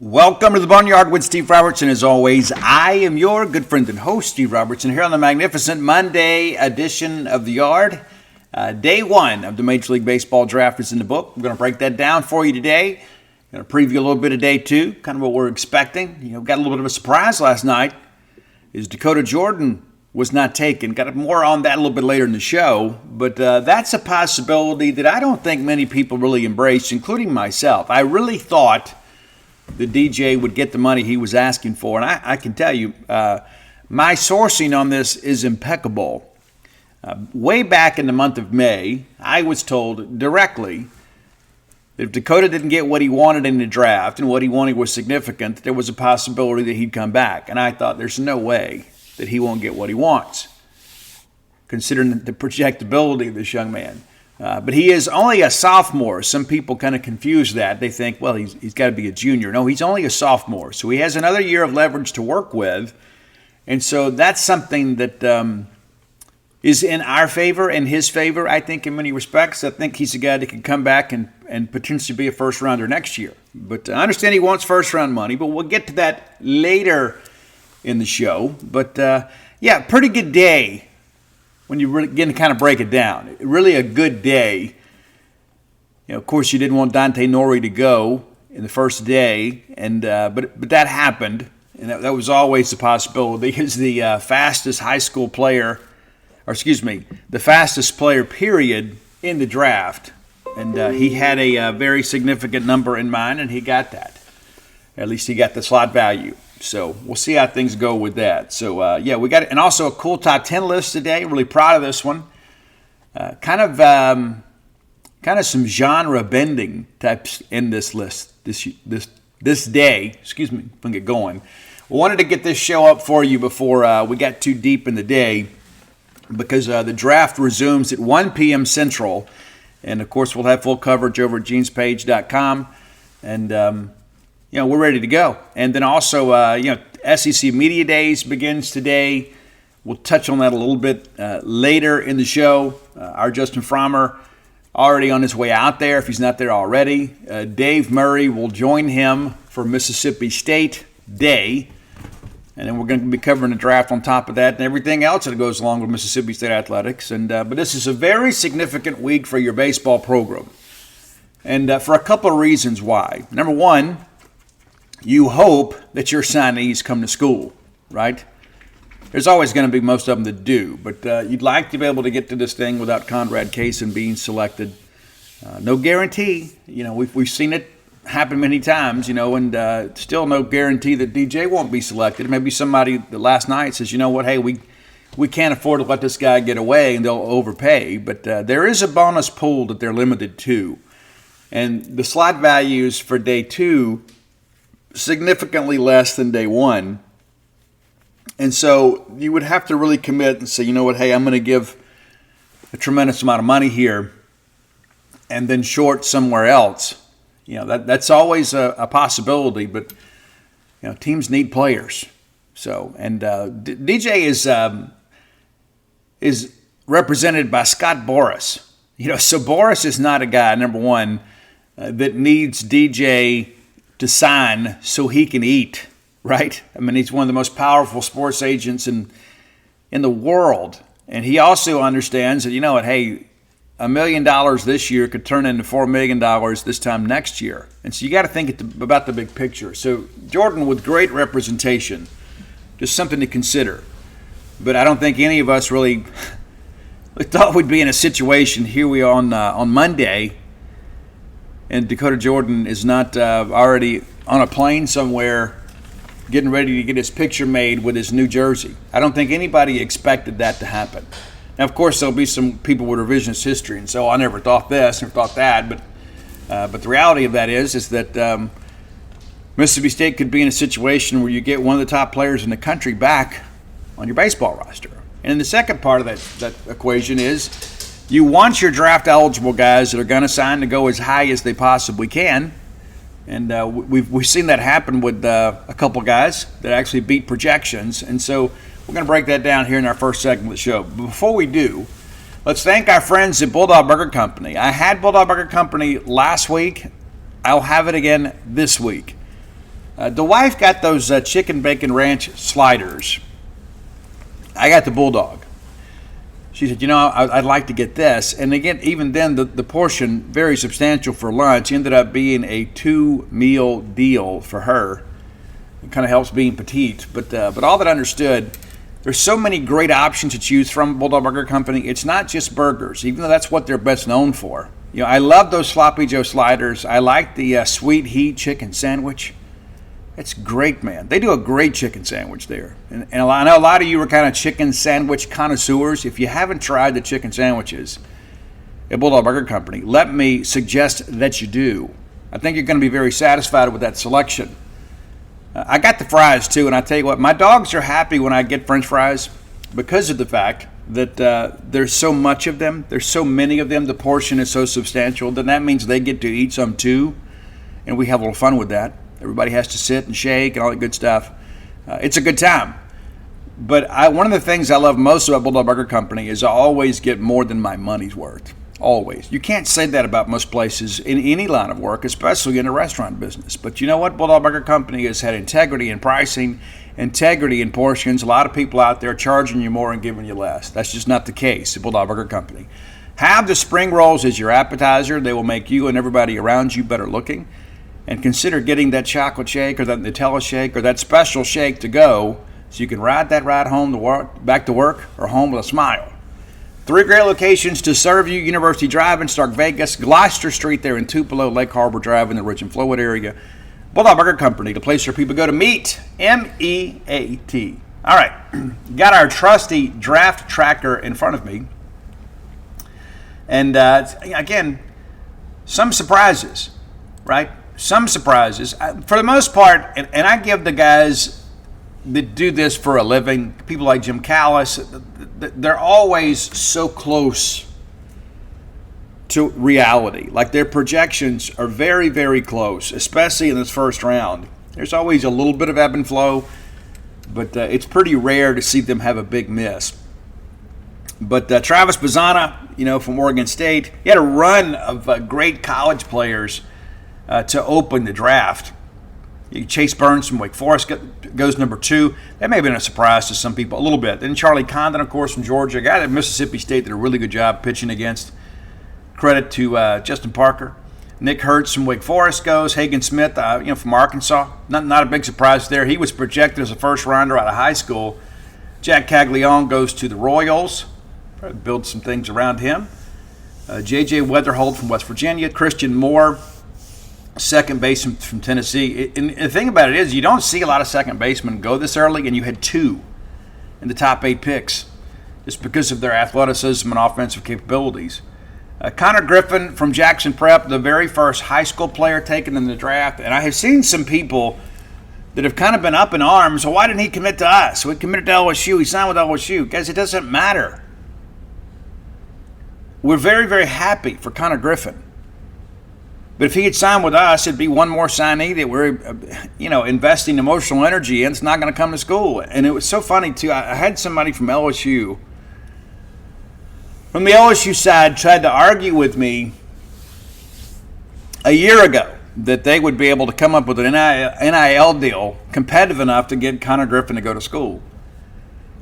Welcome to the Boneyard with Steve Robertson. As always, I am your good friend and host, Steve Robertson, here on the magnificent Monday edition of the Yard. Day one of the Major League Baseball draft is in the book. We're going to break that down for you today. Going to preview a little bit of day two, kind of what we're expecting. Got a little bit of a surprise last night. Is Dakota Jordan was not taken. Got more on that a little bit later in the show. But that's a possibility that I don't think many people really embraced, including myself. I really thought the DJ would get the money he was asking for. And I can tell you, my sourcing on this is impeccable. Way back in the month of May, I was told directly that if Dakota didn't get what he wanted in the draft and what he wanted was significant, there was a possibility that he'd come back. And I thought there's no way that he won't get what he wants, considering the projectability of this young man. But he is only a sophomore. Some people kind of confuse that. They think, well, he's got to be a junior. No, he's only a sophomore. So he has another year of leverage to work with. And so that's something that is in our favor and his favor, I think, in many respects. I think he's a guy that can come back and potentially be a first-rounder next year. But I understand he wants first-round money, but we'll get to that later in the show. But, pretty good day. When you really get to kind of break it down, really a good day. Of course, you didn't want Dante Nori to go in the first day, and but that happened, and that was always a possibility. He's the fastest high school player, the fastest player period in the draft, and he had a very significant number in mind, and he got that. At least he got the slot value. So we'll see how things go with that. So, we got it. And also a cool top 10 list today. Really proud of this one. Kind of some genre bending types in this list this day. Excuse me, if I can get going. We wanted to get this show up for you before we got too deep in the day because the draft resumes at 1 p.m. Central. And, of course, we'll have full coverage over at genespage.com. And, we're ready to go. And then also, SEC Media Days begins today. We'll touch on that a little bit later in the show. Our Justin Frommer already on his way out there, if he's not there already. Dave Murray will join him for Mississippi State Day. And then we're going to be covering the draft on top of that and everything else that goes along with Mississippi State athletics. And but this is a very significant week for your baseball program. And for a couple of reasons why. Number one, you hope that your signees come to school, right? There's always going to be most of them that do, but you'd like to be able to get to this thing without Conrad Kaysen being selected. No guarantee. We've seen it happen many times, and still no guarantee that DJ won't be selected. Maybe somebody that last night says, you know what, hey, we can't afford to let this guy get away, and they'll overpay. But there is a bonus pool that they're limited to. And the slot values for day two significantly less than day one. And so you would have to really commit and say, you know what, hey, I'm going to give a tremendous amount of money here and then short somewhere else. That's always a possibility, but teams need players. So, and DJ is represented by Scott Boras. So Boras is not a guy, number one, that needs DJ to sign so he can eat, right? I mean, he's one of the most powerful sports agents in the world. And he also understands that, hey, $1 million this year could turn into $4 million this time next year. And so you got to think about the big picture. So Jordan with great representation, just something to consider. But I don't think any of us really thought we'd be in a situation. Here we are on Monday, and Dakota Jordan is not already on a plane somewhere getting ready to get his picture made with his new jersey. I don't think anybody expected that to happen. Now, of course, there'll be some people with revisionist history, and so I never thought this, never thought that. But the reality of that is that Mississippi State could be in a situation where you get one of the top players in the country back on your baseball roster. And then the second part of that equation is you want your draft-eligible guys that are going to sign to go as high as they possibly can. And we've seen that happen with a couple guys that actually beat projections. And so we're going to break that down here in our first segment of the show. But before we do, let's thank our friends at Bulldog Burger Company. I had Bulldog Burger Company last week. I'll have it again this week. The wife got those chicken bacon ranch sliders. I got the bulldog. She said, I'd like to get this. And again, even then, the portion, very substantial for lunch, ended up being a 2-meal deal for her. It kind of helps being petite. But all that I understood, there's so many great options to choose from Bulldog Burger Company. It's not just burgers, even though that's what they're best known for. I love those Sloppy Joe sliders. I like the Sweet Heat chicken sandwich. It's great, man. They do a great chicken sandwich there. And I know a lot of you are kind of chicken sandwich connoisseurs. If you haven't tried the chicken sandwiches at Bulldog Burger Company, let me suggest that you do. I think you're going to be very satisfied with that selection. I got the fries, too, and I tell you what, my dogs are happy when I get French fries because of the fact that there's so much of them. There's so many of them. The portion is so substantial. Then that means they get to eat some, too, and we have a little fun with that. Everybody has to sit and shake and all that good stuff. It's a good time. But one of the things I love most about Bulldog Burger Company is I always get more than my money's worth. Always. You can't say that about most places in any line of work, especially in the restaurant business. But you know what? Bulldog Burger Company has had integrity in pricing, integrity in portions. A lot of people out there charging you more and giving you less. That's just not the case at Bulldog Burger Company. Have the spring rolls as your appetizer. They will make you and everybody around you better looking. And consider getting that chocolate shake or that Nutella shake or that special shake to go so you can ride that ride home to work, back to work or home with a smile. 3 great locations to serve you: University Drive in Stark Vegas, Gloucester Street there in Tupelo, Lake Harbor Drive in the Ridge and Flowood area. Bulldog Burger Company, the place where people go to meet, M-E-A-T. All right, got our trusty draft tracker in front of me. And again, some surprises, right? Some surprises. For the most part, and I give the guys that do this for a living, people like Jim Callis, they're always so close to reality. Like their projections are very, very close, especially in this first round. There's always a little bit of ebb and flow, but it's pretty rare to see them have a big miss. But Travis Bazzana, from Oregon State, he had a run of great college players to open the draft. Chase Burns from Wake Forest goes number 2. That may have been a surprise to some people a little bit. Then Charlie Condon, of course, from Georgia, a guy at Mississippi State did a really good job pitching against. Credit to Justin Parker. Nick Hertz from Wake Forest goes. Hagen Smith, from Arkansas. Not a big surprise there. He was projected as a first rounder out of high school. Jack Caglione goes to the Royals. Probably build some things around him. J.J. Weatherholt from West Virginia. Christian Moore, second baseman from Tennessee. And the thing about it is you don't see a lot of second basemen go this early, and you had 2 in the top 8 picks just because of their athleticism and offensive capabilities. Connor Griffin from Jackson Prep, the very first high school player taken in the draft. And I have seen some people that have kind of been up in arms. Well, why didn't he commit to us? We committed to LSU. He signed with LSU. Guys, it doesn't matter. We're very, very happy for Connor Griffin. But if he had signed with us, it'd be one more signee that we're, investing emotional energy in. It's not going to come to school. And it was so funny, too. I had somebody from LSU, from the LSU side, tried to argue with me a year ago that they would be able to come up with an NIL deal competitive enough to get Connor Griffin to go to school.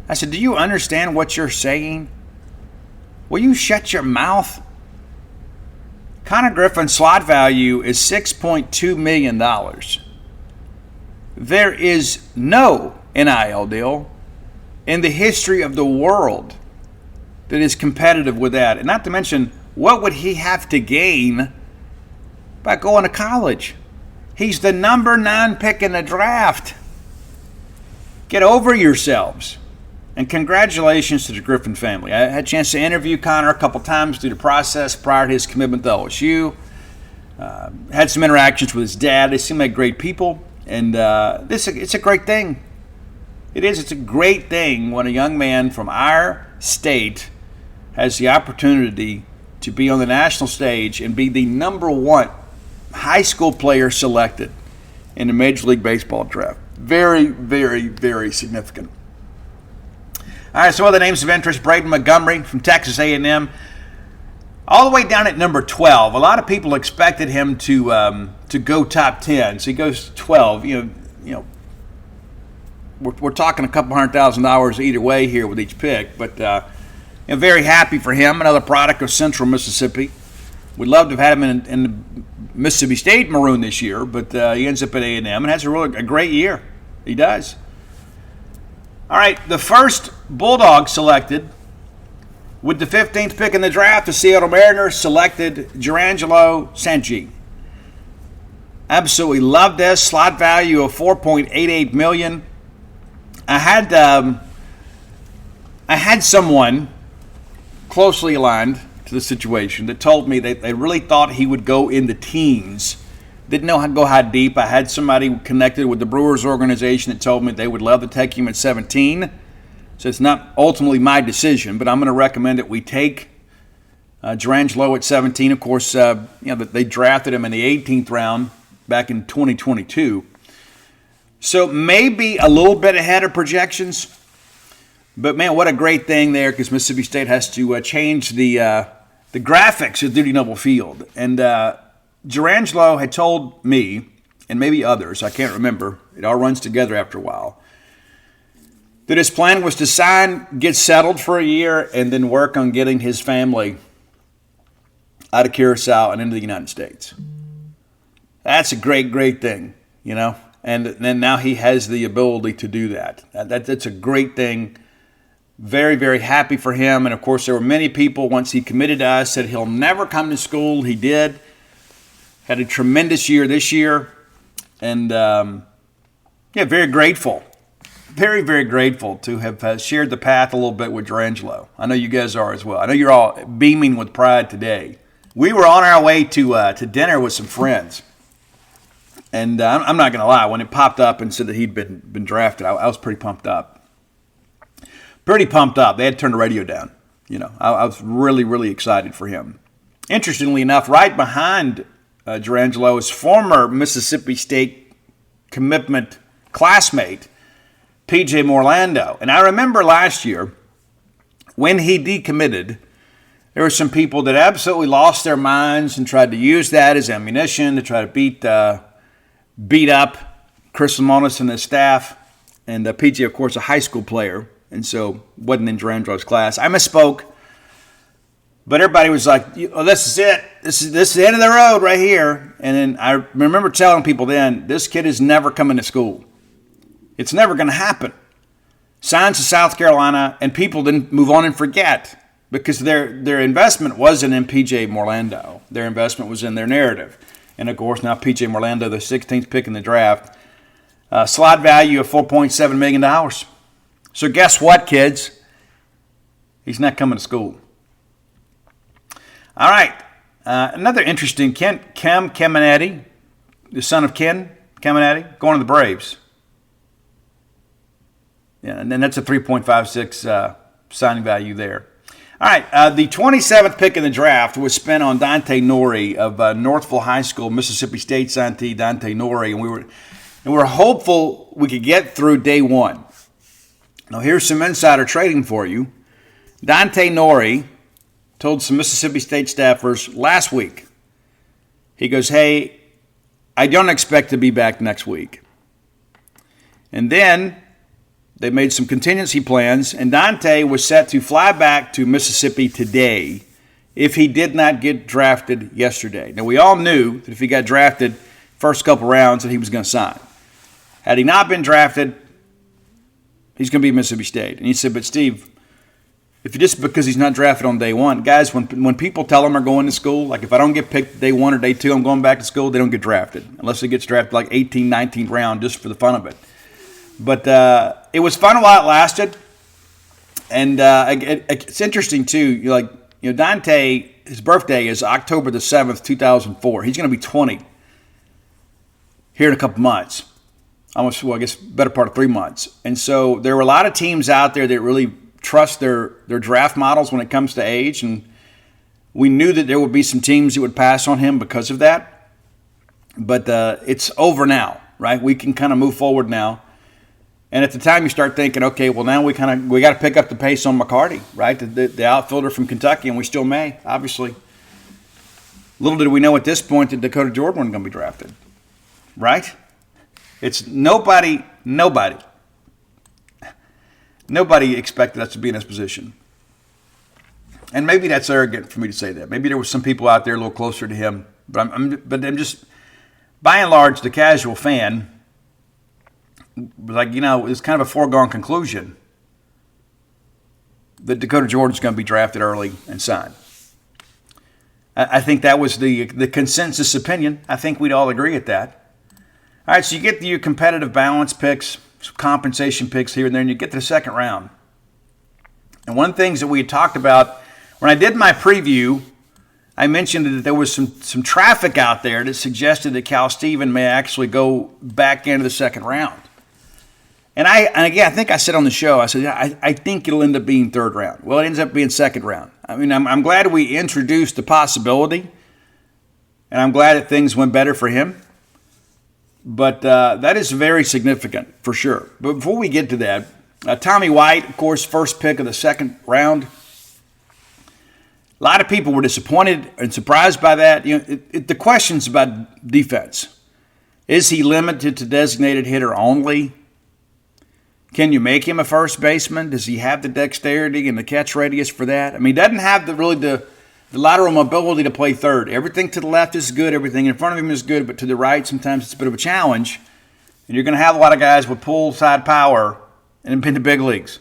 I said, do you understand what you're saying? Will you shut your mouth? Connor Griffin's slot value is $6.2 million. There is no NIL deal in the history of the world that is competitive with that. And not to mention, what would he have to gain by going to college? He's the number 9 pick in the draft. Get over yourselves. And congratulations to the Griffin family. I had a chance to interview Connor a couple times through the process prior to his commitment to LSU. Had some interactions with his dad. They seem like great people. And it's a great thing. It is. It's a great thing when a young man from our state has the opportunity to be on the national stage and be the number 1 high school player selected in the Major League Baseball draft. Very, very, very significant. All right, some other names of interest. Braden Montgomery from Texas A&M, all the way down at number 12. A lot of people expected him to go top 10, so he goes 12. we're talking a couple $100,000 either way here with each pick. But very happy for him. Another product of Central Mississippi. We'd love to have had him in the Mississippi State Maroon this year, but he ends up at A&M and has a great year. He does. All right, the first Bulldog selected with the 15th pick in the draft, the Seattle Mariners selected Jurrangelo St. Absolutely love this. Slot value of $4.88 million. I had someone closely aligned to the situation that told me that they really thought he would go in the teens. Didn't know how to go how deep. I had somebody connected with the Brewers organization that told me they would love to take him at 17. So it's not ultimately my decision, but I'm going to recommend that we take Jurrangelo at 17. Of course, they drafted him in the 18th round back in 2022. So maybe a little bit ahead of projections. But, man, what a great thing there, because Mississippi State has to change the graphics of Duty Noble Field. And Jurrangelo had told me, and maybe others, I can't remember, it all runs together after a while, that his plan was to sign, get settled for a year, and then work on getting his family out of Curacao and into the United States. That's a great, great thing, And then now he has the ability to do that. That's a great thing. Very, very happy for him. And, of course, there were many people, once he committed to us, said he'll never come to school. He did. Had a tremendous year this year. And, very grateful. Very, very grateful to have shared the path a little bit with Jurrangelo. I know you guys are as well. I know you're all beaming with pride today. We were on our way to dinner with some friends. And I'm not going to lie, when it popped up and said that he'd been drafted, I was pretty pumped up. Pretty pumped up. They had to turn the radio down. I was really, really excited for him. Interestingly enough, right behind Jurrangelo is former Mississippi State commitment classmate, P.J. Morlando. And I remember last year when he decommitted, there were some people that absolutely lost their minds and tried to use that as ammunition to try to beat up Chris Lamonis and his staff. And P.J., of course, a high school player, and so wasn't in Jurrangelo's class. I misspoke, but everybody was like, this is it. This is the end of the road right here. And then I remember telling people then, this kid is never coming to school. It's never going to happen. Signs to South Carolina, and people didn't move on and forget because their investment wasn't in P.J. Morlando. Their investment was in their narrative. And, of course, now P.J. Morlando, the 16th pick in the draft, slot value of $4.7 million. So guess what, kids? He's not coming to school. All right. Another interesting, Cam Caminiti, the son of Ken Caminiti, going to the Braves. Yeah, and then that's a 3.56 signing value there. All right, the 27th pick in the draft was spent on Dante Nori of Northville High School, Mississippi State signee Dante Nori, and we were hopeful we could get through day one. Now, here's some insider trading for you. Dante Nori told some Mississippi State staffers last week, he goes, hey, I don't expect to be back next week. And then they made some contingency plans, and Dante was set to fly back to Mississippi today if he did not get drafted yesterday. Now, we all knew that if he got drafted first couple rounds that he was going to sign. Had he not been drafted, he's going to be Mississippi State. And he said, but Steve, if you just because he's not drafted on day one, guys, when people tell them they're going to school, like if I don't get picked day one or day two, I'm going back to school, they don't get drafted. Unless he gets drafted like 18th, 19th round just for the fun of it. But it was fun while it lasted. And it's interesting, too. Dante, his birthday is October the 7th, 2004. He's going to be 20 here in a couple months. Better part of 3 months. And so there were a lot of teams out there that really trust their draft models when it comes to age. And we knew that there would be some teams that would pass on him because of that. But it's over now, right? We can kind of move forward now. And at the time you start thinking, okay, well now we got to pick up the pace on McCarty, right? The outfielder from Kentucky, and we still may, obviously. Little did we know at this point that Dakota Jordan wasn't going to be drafted, right? It's nobody expected us to be in this position. And maybe that's arrogant for me to say that. Maybe there were some people out there a little closer to him. But I'm just, by and large, the casual fan, like, it's kind of a foregone conclusion that Dakota Jordan's going to be drafted early and signed. I think that was the consensus opinion. I think we'd all agree at that. All right, so you get your competitive balance picks, some compensation picks here and there, and you get to the second round. And one of the things that we had talked about, when I did my preview, I mentioned that there was some traffic out there that suggested that Cal Steven may actually go back into the second round. And again, I think I said on the show, I said, I think it'll end up being third round. Well, it ends up being second round. I mean, I'm glad we introduced the possibility, and I'm glad that things went better for him. But that is very significant for sure. But before we get to that, Tommy White, of course, first pick of the second round. A lot of people were disappointed and surprised by that. The question's about defense. Is he limited to designated hitter only? Can you make him a first baseman? Does he have the dexterity and the catch radius for that? I mean, he doesn't have the lateral mobility to play third. Everything to the left is good. Everything in front of him is good. But to the right, sometimes it's a bit of a challenge. And you're going to have a lot of guys with pull side power in the big leagues.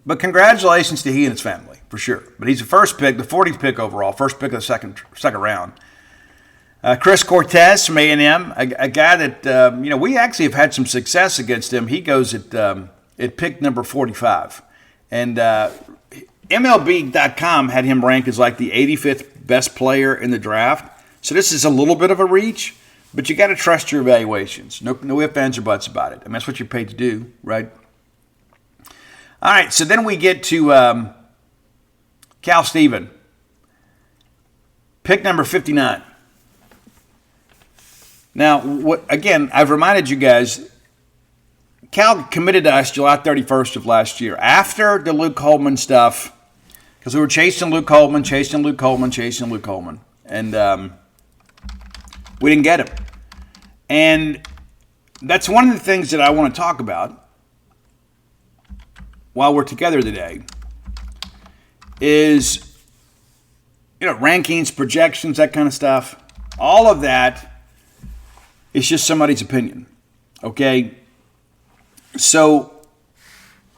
But congratulations to he and his family, for sure. But he's the first pick, the 40th pick overall, first pick of the second round. Chris Cortez from A&M, a guy that, we actually have had some success against him. He goes at pick number 45. And MLB.com had him ranked as like the 85th best player in the draft. So this is a little bit of a reach, but you got to trust your evaluations. No ifs, ands, or buts about it. I mean, that's what you're paid to do, right? All right, so then we get to Cal Steven, pick number 59. Now, I've reminded you guys, Cal committed to us July 31st of last year. After the Luke Holman stuff, because we were chasing Luke Holman, and we didn't get him. And that's one of the things that I want to talk about while we're together today is, rankings, projections, that kind of stuff. All of that is just somebody's opinion, okay? So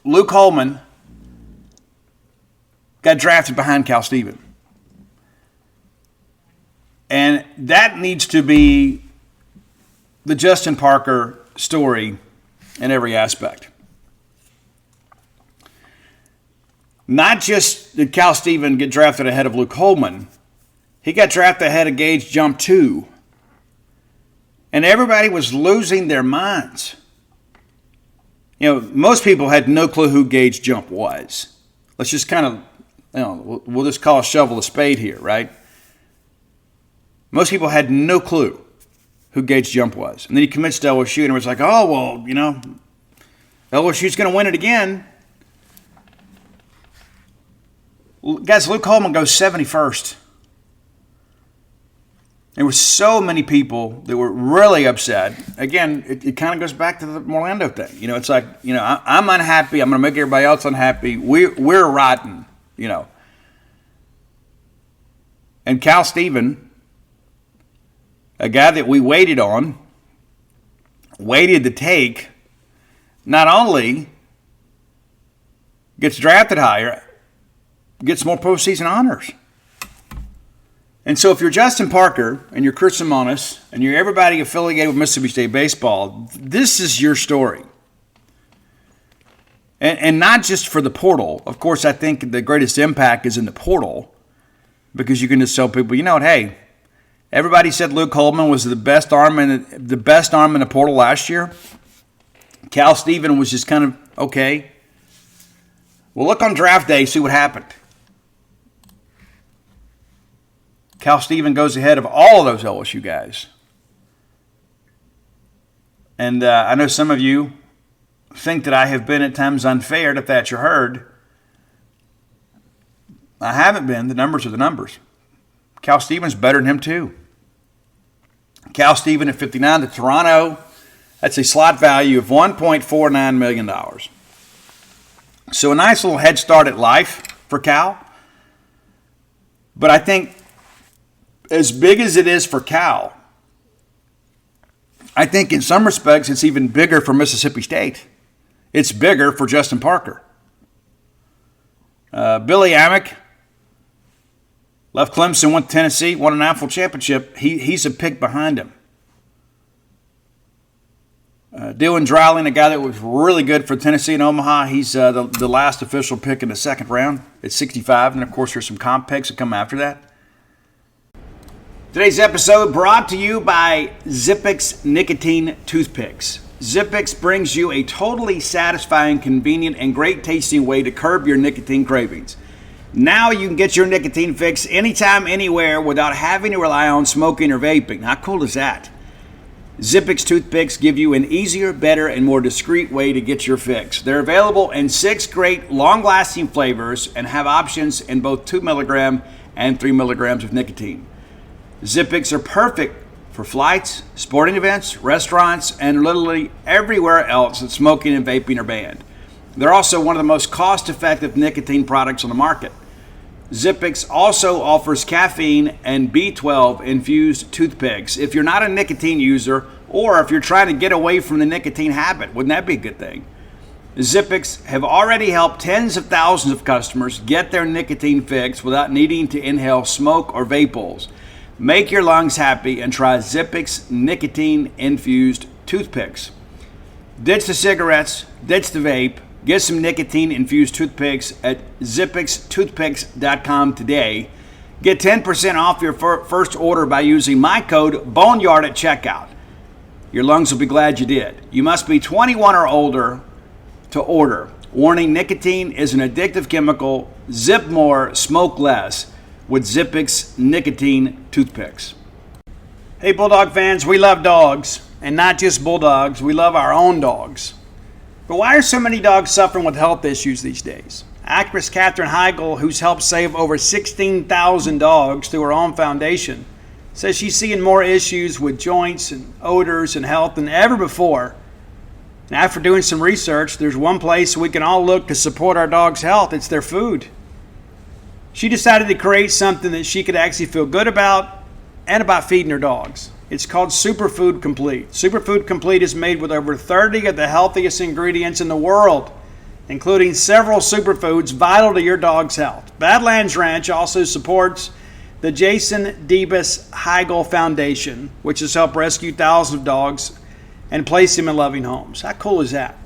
Luke Holman got drafted behind Cal Steven. And that needs to be the Justin Parker story in every aspect. Not just did Cal Steven get drafted ahead of Luke Holman, he got drafted ahead of Gage Jump 2. And everybody was losing their minds. Most people had no clue who Gage Jump was. Let's just kind of, we'll just call a shovel a spade here, right? Most people had no clue who Gage Jump was. And then he commits to LSU, and it was like, oh, well, LSU's going to win it again. Guys, Luke Holman goes 71st. There were so many people that were really upset. Again, it kind of goes back to the Orlando thing. It's like, I'm unhappy. I'm going to make everybody else unhappy. We're rotten, And Cal Steven, a guy that we waited to take, not only gets drafted higher, gets more postseason honors. And so if you're Justin Parker and you're Chris Simonis and you're everybody affiliated with Mississippi State baseball, this is your story. And not just for the portal. Of course, I think the greatest impact is in the portal because you can just tell people, hey, everybody said Luke Holman was the best arm in the portal last year. Cal Steven was just kind of okay. Well, look on draft day, see what happened. Cal Steven goes ahead of all of those LSU guys. And I know some of you think that I have been at times unfair to Thatcher Hurd. I haven't been. The numbers are the numbers. Cal Steven's better than him too. Cal Steven at 59 to Toronto. That's a slot value of $1.49 million. So a nice little head start at life for Cal. But I think as big as it is for Cal, I think in some respects it's even bigger for Mississippi State. It's bigger for Justin Parker. Billy Amick left Clemson, went to Tennessee, won a national championship. He's a pick behind him. Dylan Dreiling, a guy that was really good for Tennessee and Omaha, he's the last official pick in the second round at 65. And, of course, there's some comp picks that come after that. Today's episode brought to you by Zippix Nicotine Toothpicks. Zippix brings you a totally satisfying, convenient, and great tasting way to curb your nicotine cravings. Now you can get your nicotine fix anytime, anywhere without having to rely on smoking or vaping. How cool is that? Zippix toothpicks give you an easier, better, and more discreet way to get your fix. They're available in 6 great, long-lasting flavors and have options in both 2 milligram and 3 milligrams of nicotine. Zippix are perfect for flights, sporting events, restaurants, and literally everywhere else that smoking and vaping are banned. They're also one of the most cost-effective nicotine products on the market. Zippix also offers caffeine and B12 infused toothpicks. If you're not a nicotine user, or if you're trying to get away from the nicotine habit, wouldn't that be a good thing? Zippix have already helped tens of thousands of customers get their nicotine fix without needing to inhale smoke or vape bowls. Make your lungs happy and try Zippix nicotine infused toothpicks. Ditch the cigarettes, ditch the vape. Get some nicotine-infused toothpicks at zippixtoothpicks.com today. Get 10% off your first order by using my code BONEYARD at checkout. Your lungs will be glad you did. You must be 21 or older to order. Warning, nicotine is an addictive chemical. Zip more, smoke less with Zippix nicotine toothpicks. Hey, Bulldog fans, we love dogs. And not just Bulldogs, we love our own dogs. But why are so many dogs suffering with health issues these days? Actress Katherine Heigl, who's helped save over 16,000 dogs through her own foundation, says she's seeing more issues with joints and odors and health than ever before. And after doing some research, there's one place we can all look to support our dog's health. It's their food. She decided to create something that she could actually feel good about and about feeding her dogs. It's called Superfood Complete. Superfood Complete is made with over 30 of the healthiest ingredients in the world, including several superfoods vital to your dog's health. Badlands Ranch also supports the Jason Debus Heigl Foundation, which has helped rescue thousands of dogs and place them in loving homes. How cool is that?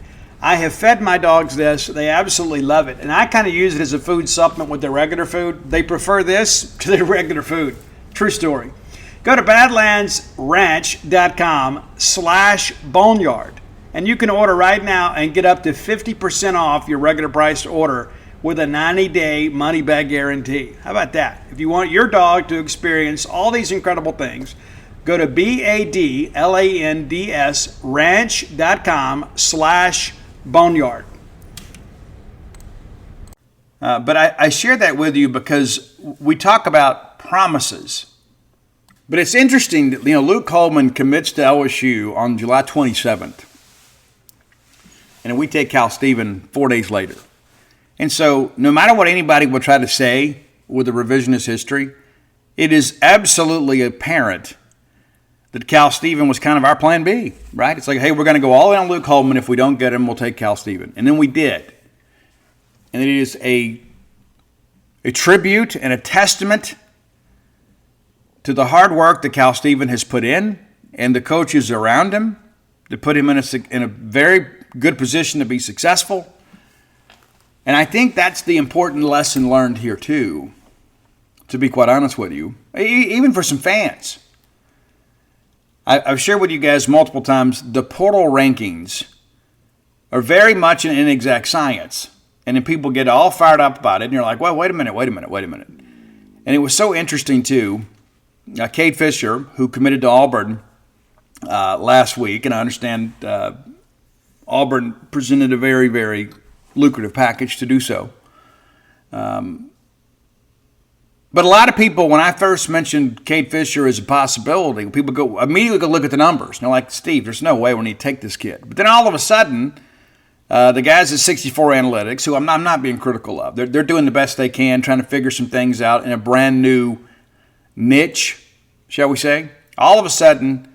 I have fed my dogs this. They absolutely love it. And I kind of use it as a food supplement with their regular food. They prefer this to their regular food. True story. Go to badlandsranch.com/boneyard, and you can order right now and get up to 50% off your regular priced order with a 90-day money-back guarantee. How about that? If you want your dog to experience all these incredible things, go to badlands ranch.com/boneyard. But I share that with you because we talk about promises. But it's interesting that, Luke Coleman commits to LSU on July 27th. And we take Cal Stephen 4 days later. And so no matter what anybody will try to say with the revisionist history, it is absolutely apparent that Cal Stephen was kind of our plan B, right? It's like, hey, we're going to go all in on Luke Coleman. If we don't get him, we'll take Cal Stephen. And then we did. And it is a tribute and a testament to the hard work that Cal Stephen has put in and the coaches around him to put him in a very good position to be successful. And I think that's the important lesson learned here too, to be quite honest with you, even for some fans. I've shared with you guys multiple times, the portal rankings are very much an inexact science. And then people get all fired up about it, and you're like, well, wait a minute. And it was so interesting too. Cade Fisher, who committed to Auburn last week, and I understand Auburn presented a very, very lucrative package to do so. But a lot of people, when I first mentioned Cade Fisher as a possibility, people immediately go look at the numbers. And they're like, Steve, there's no way we need to take this kid. But then all of a sudden, the guys at 64 Analytics, who I'm not being critical of, they're doing the best they can, trying to figure some things out in a brand new niche, shall we say. All of a sudden,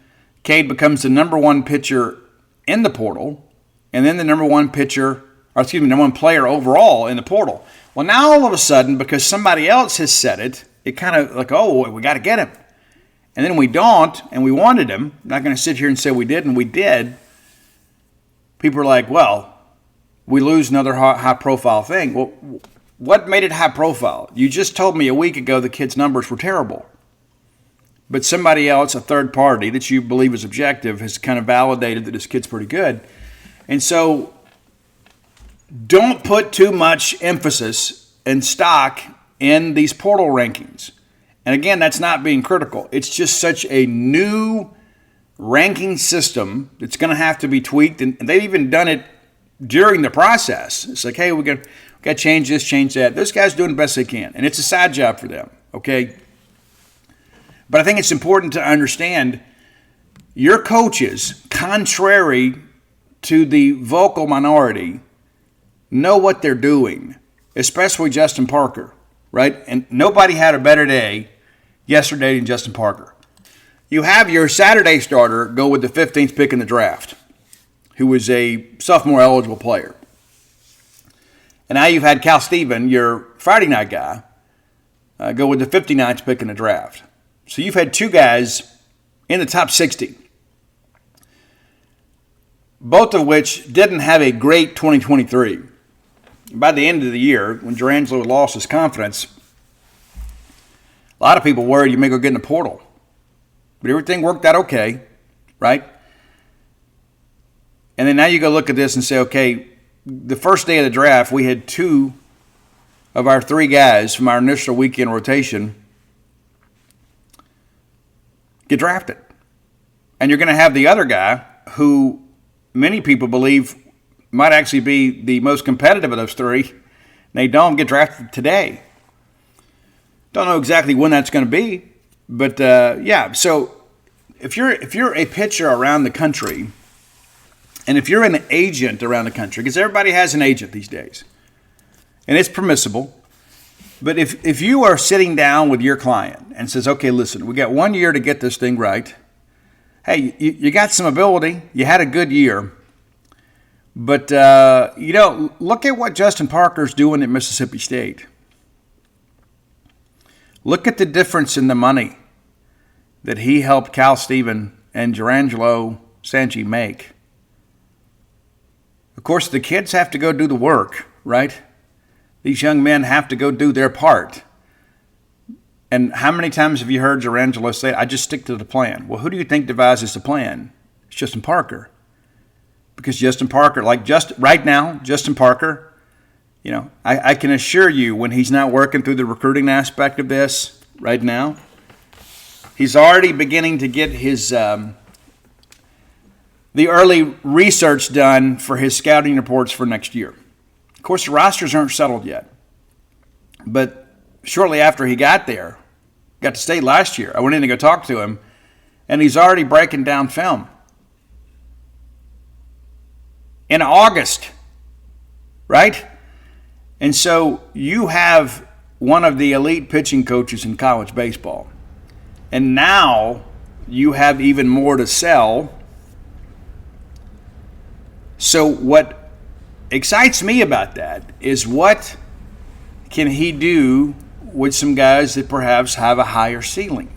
Cade becomes the number one pitcher in the portal, and then the number one player overall in the portal. Well, now all of a sudden, because somebody else has said it, it kind of like, oh, we got to get him. And then we don't, and we wanted him. I'm not going to sit here and say we did, and we did. People are like, well, we lose another high-profile thing. Well, what made it high-profile? You just told me a week ago the kid's numbers were terrible. But somebody else, a third party that you believe is objective, has kind of validated that this kid's pretty good. And so don't put too much emphasis and stock in these portal rankings. And again, that's not being critical. It's just such a new ranking system that's going to have to be tweaked. And they've even done it during the process. It's like, hey, we got to change this, change that. Those guys are doing the best they can. And it's a side job for them, okay? But I think it's important to understand your coaches, contrary to the vocal minority, know what they're doing, especially Justin Parker, right? And nobody had a better day yesterday than Justin Parker. You have your Saturday starter go with the 15th pick in the draft, who was a sophomore eligible player. And now you've had Cal Steven, your Friday night guy, go with the 59th pick in the draft. So you've had two guys in the top 60, both of which didn't have a great 2023. By the end of the year, when Durangelo lost his confidence, a lot of people worried you may go get in the portal. But everything worked out okay, right? And then now you go look at this and say, okay, the first day of the draft, we had two of our three guys from our initial weekend rotation get drafted. And you're going to have the other guy who many people believe might actually be the most competitive of those three. They don't get drafted today. Don't know exactly when that's going to be, but yeah. So if you're a pitcher around the country, and if you're an agent around the country, because everybody has an agent these days, and it's permissible, but if you are sitting down with your client and says, okay, listen, we got 1 year to get this thing right. Hey, you got some ability. You had a good year. But, look at what Justin Parker's doing at Mississippi State. Look at the difference in the money that he helped Cal Steven and Durangelo Sanji make. Of course, the kids have to go do the work, right? These young men have to go do their part. And how many times have you heard Durangelo say, I just stick to the plan? Well, who do you think devises the plan? It's Justin Parker. Because Justin Parker, right now, Justin Parker, I can assure you when he's not working through the recruiting aspect of this right now, he's already beginning to get his the early research done for his scouting reports for next year. Of course, the rosters aren't settled yet. But shortly after he got to state last year, I went in to go talk to him, and he's already breaking down film. In August, right? And so you have one of the elite pitching coaches in college baseball. And now you have even more to sell. So what excites me about that is what can he do with some guys that perhaps have a higher ceiling?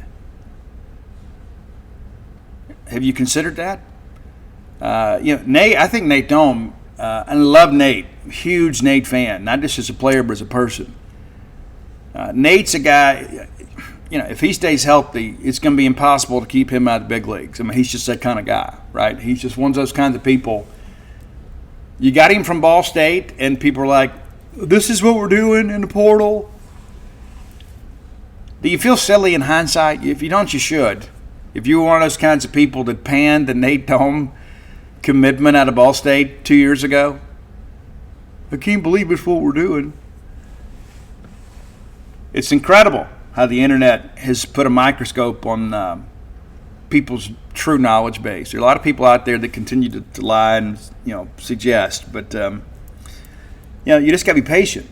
Have you considered that? Nate, I think Nate Dome, I love Nate, huge Nate fan, not just as a player, but as a person. Nate's a guy, if he stays healthy, it's going to be impossible to keep him out of the big leagues. I mean, he's just that kind of guy, right? He's just one of those kinds of people. You got him from Ball State, and people are like, this is what we're doing in the portal. Do you feel silly in hindsight? If you don't, you should. If you were one of those kinds of people that panned the Nate Dome commitment out of Ball State 2 years ago, I can't believe it's what we're doing. It's incredible how the internet has put a microscope on people's true knowledge base. There are a lot of people out there that continue to lie and suggest, but you just got to be patient.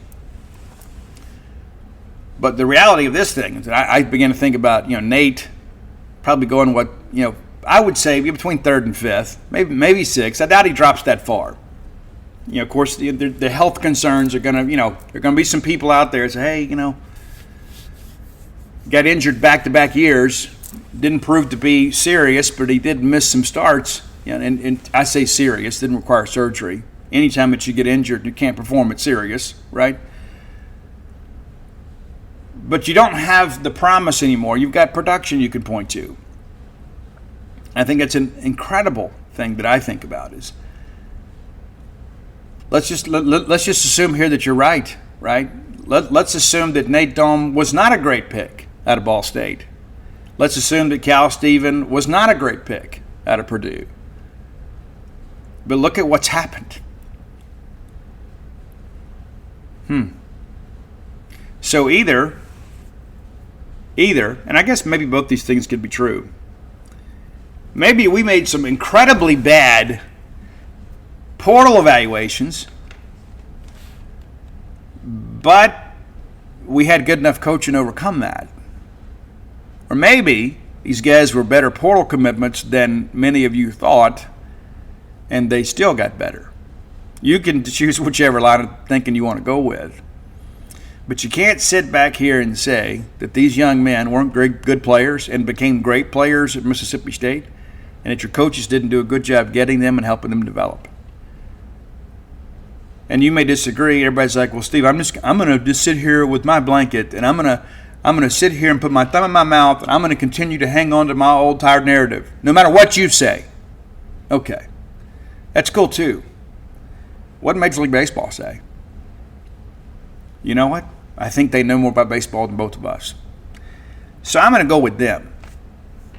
But the reality of this thing is that I began to think about Nate probably going I would say between third and fifth, maybe sixth. I doubt he drops that far. Of course, the health concerns are going to, there are going to be some people out there that say, hey, got injured back-to-back years, didn't prove to be serious, but he did miss some starts. And I say serious, didn't require surgery. Anytime that you get injured and you can't perform, it's serious, right? But you don't have the promise anymore. You've got production you can point to. I think it's an incredible thing that I think about is let's just assume here that you're right? Let's assume that Nate Dohm was not a great pick out of Ball State. Let's assume that Cal Steven was not a great pick out of Purdue. But look at what's happened. So either, and I guess maybe both these things could be true. Maybe we made some incredibly bad portal evaluations, but we had good enough coaching to overcome that. Or maybe these guys were better portal commitments than many of you thought, and they still got better. You can choose whichever line of thinking you want to go with. But you can't sit back here and say that these young men weren't good players and became great players at Mississippi State, and that your coaches didn't do a good job getting them and helping them develop. And you may disagree. Everybody's like, well, Steve, I'm going to just sit here with my blanket, and I'm going to sit here and put my thumb in my mouth, and I'm going to continue to hang on to my old tired narrative, no matter what you say. Okay. That's cool, too. What did Major League Baseball say? You know what? I think they know more about baseball than both of us. So I'm going to go with them,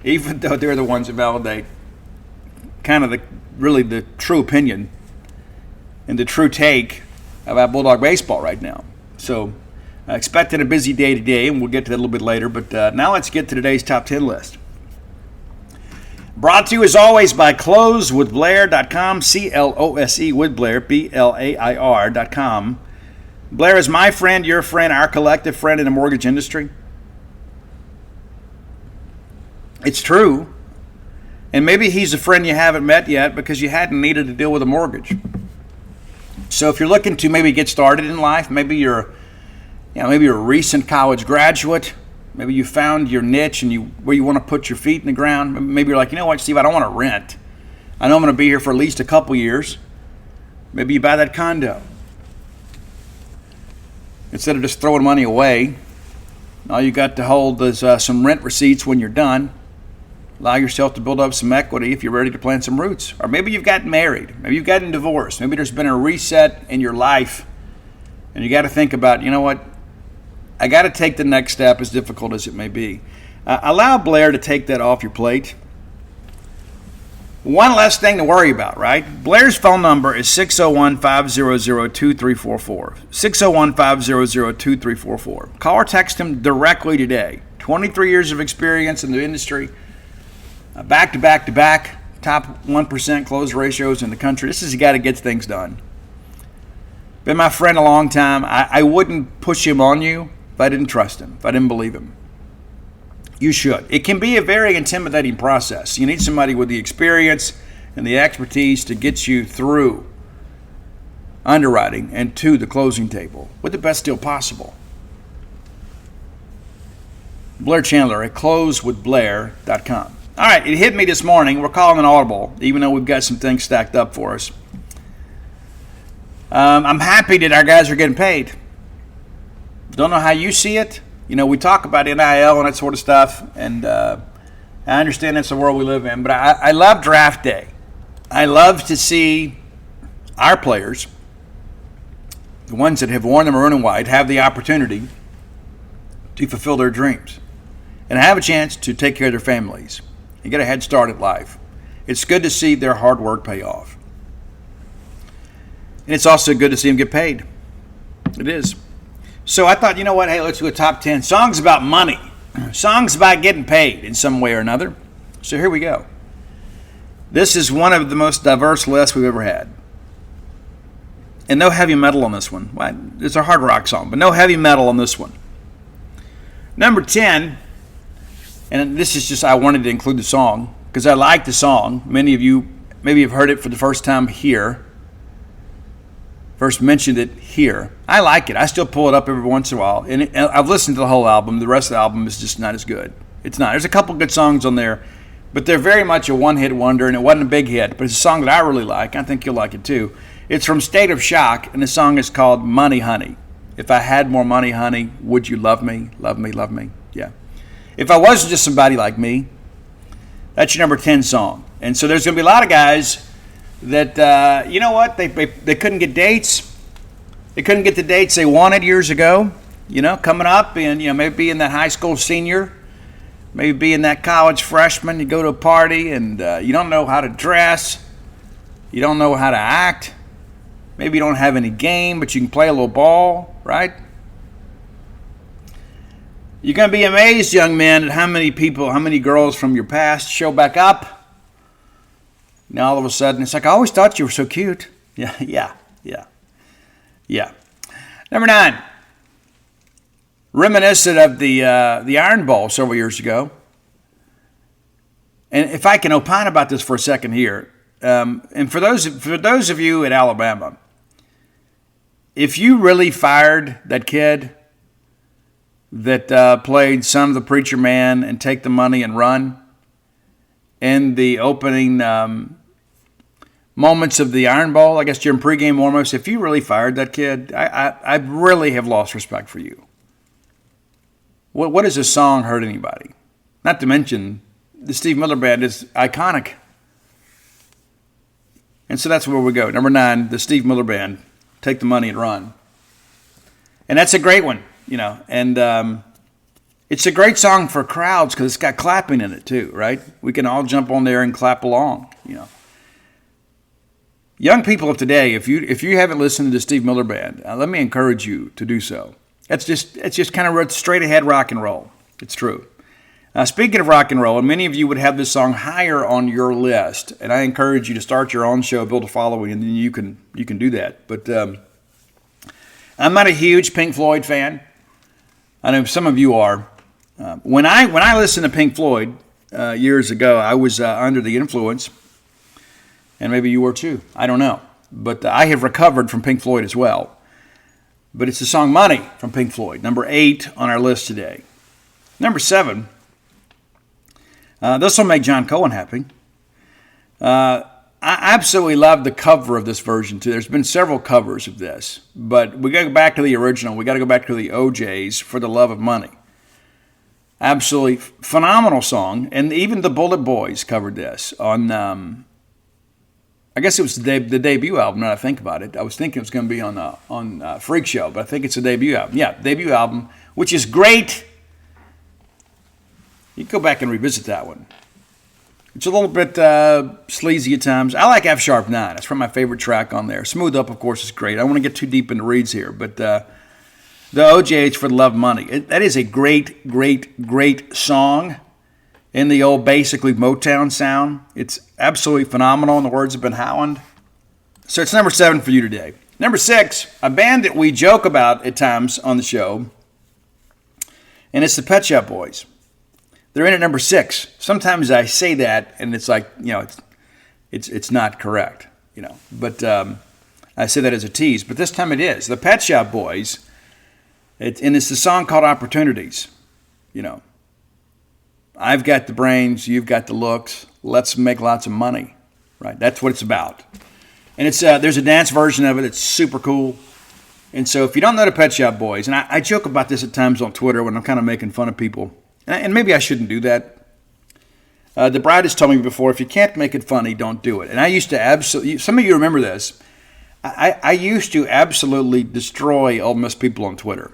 even though they're the ones that validate kind of the true opinion and the true take about Bulldog baseball right now. So expecting a busy day today, and we'll get to that a little bit later. But now let's get to today's top 10 list. Brought to you, as always, by closewithblair.com, C-L-O-S-E with Blair, B-L-A-I-R.com. Blair is my friend, your friend, our collective friend in the mortgage industry. It's true. And maybe he's a friend you haven't met yet because you hadn't needed to deal with a mortgage. So if you're looking to maybe get started in life, maybe you're a recent college graduate, maybe you found your niche and where you want to put your feet in the ground. Maybe you're like, you know what, Steve, I don't want to rent. I know I'm going to be here for at least a couple years. Maybe you buy that condo. Instead of just throwing money away, all you got to hold is some rent receipts when you're done. Allow yourself to build up some equity if you're ready to plant some roots. Or maybe you've gotten married. Maybe you've gotten divorced. Maybe there's been a reset in your life. And you got to think about, you know what? I got to take the next step, as difficult as it may be. Allow Blair to take that off your plate. One less thing to worry about, right? Blair's phone number is 601-500-2344. 601-500-2344. Call or text him directly today. 23 years of experience in the industry. Back-to-back-to-back. Top 1% close ratios in the country. This is a guy that gets things done. Been my friend a long time. I wouldn't push him on you if I didn't trust him, if I didn't believe him. You should. It can be a very intimidating process. You need somebody with the experience and the expertise to get you through underwriting and to the closing table with the best deal possible. Blair Chandler at closewithblair.com. All right, it hit me this morning. We're calling an audible, even though we've got some things stacked up for us. I'm happy that our guys are getting paid. Don't know how you see it. We talk about NIL and that sort of stuff, and I understand that's the world we live in, but I love draft day. I love to see our players, the ones that have worn the maroon and white, have the opportunity to fulfill their dreams and have a chance to take care of their families and get a head start at life. It's good to see their hard work pay off. And it's also good to see them get paid. It is. So I thought, you know what? Hey, let's do a top 10 songs about money, songs about getting paid in some way or another. So here we go. This is one of the most diverse lists we've ever had. And no heavy metal on this one. Well, it's a hard rock song, but no heavy metal on this one. Number 10, and this is just, I wanted to include the song because I like the song. Many of you maybe have heard it for the first time here. First mentioned it here. I like it. I still pull it up every once in a while. And I've listened to the whole album. The rest of the album is just not as good. It's not. There's a couple good songs on there, but they're very much a one-hit wonder, and it wasn't a big hit. But it's a song that I really like. I think you'll like it too. It's from State of Shock, and the song is called Money Honey. If I had more money, honey, would you love me? Love me, love me. Yeah. If I wasn't just somebody like me, that's your number 10 song. And so there's going to be a lot of guys that, you know what, they couldn't get dates. They couldn't get the dates they wanted years ago, you know, coming up and, you know, maybe being that high school senior, maybe being that college freshman. You go to a party and you don't know how to dress. You don't know how to act. Maybe you don't have any game, but you can play a little ball, right? You're going to be amazed, young men, at how many people, how many girls from your past show back up. Now all of a sudden, it's like, I always thought you were so cute. Yeah. Number 9, reminiscent of the Iron Bowl several years ago. And if I can opine about this for a second here, and for those of you at Alabama, if you really fired that kid that played Son of the Preacher Man and Take the Money and Run in the opening moments of the Iron Bowl, I guess during pregame warm-ups, if you really fired that kid, I really have lost respect for you. What does a song hurt anybody? Not to mention, the Steve Miller Band is iconic. And so that's where we go. Number 9, the Steve Miller Band, Take the Money and Run. And that's a great one, you know. And it's a great song for crowds because it's got clapping in it too, right? We can all jump on there and clap along, you know. Young people of today, if you haven't listened to the Steve Miller Band, let me encourage you to do so. It's just kind of straight ahead rock and roll. It's true. Speaking of rock and roll, and many of you would have this song higher on your list, and I encourage you to start your own show, build a following, and then you can do that. But I'm not a huge Pink Floyd fan. I know some of you are. When I listened to Pink Floyd years ago, I was under the influence, and maybe you were too. I don't know, but I have recovered from Pink Floyd as well. But it's the song "Money" from Pink Floyd, number 8 on our list today. Number 7. This will make John Cohen happy. I absolutely love the cover of this version, too. There's been several covers of this, but we got to go back to the original. We got to go back to the OJs, For the Love of Money. Absolutely phenomenal song, and even the Bullet Boys covered this on, I guess it was the debut album, now that I think about it. I was thinking it was going to be on Freak Show, but I think it's a debut album. Yeah, debut album, which is great. You can go back and revisit that one. It's a little bit sleazy at times. I like F Sharp 9. That's from my favorite track on there. Smooth Up, of course, is great. I don't want to get too deep in the reeds here, but the OJH, For the Love of Money. That is a great, great, great song in the old, basically, Motown sound. It's absolutely phenomenal, and the words have been Howland. So it's number 7 for you today. Number 6, a band that we joke about at times on the show, and it's the Pet Shop Boys. They're in at number 6. Sometimes I say that, and it's like, you know, it's not correct, you know. But I say that as a tease. But this time it is. The Pet Shop Boys, and it's the song called Opportunities, you know. I've got the brains, you've got the looks, let's make lots of money, right? That's what it's about. And it's there's a dance version of it. It's super cool. And so if you don't know the Pet Shop Boys, and I joke about this at times on Twitter when I'm kind of making fun of people, and maybe I shouldn't do that. The bride has told me before, if you can't make it funny, don't do it. And I used to absolutely, some of you remember this, I used to absolutely destroy Ole Miss people on Twitter.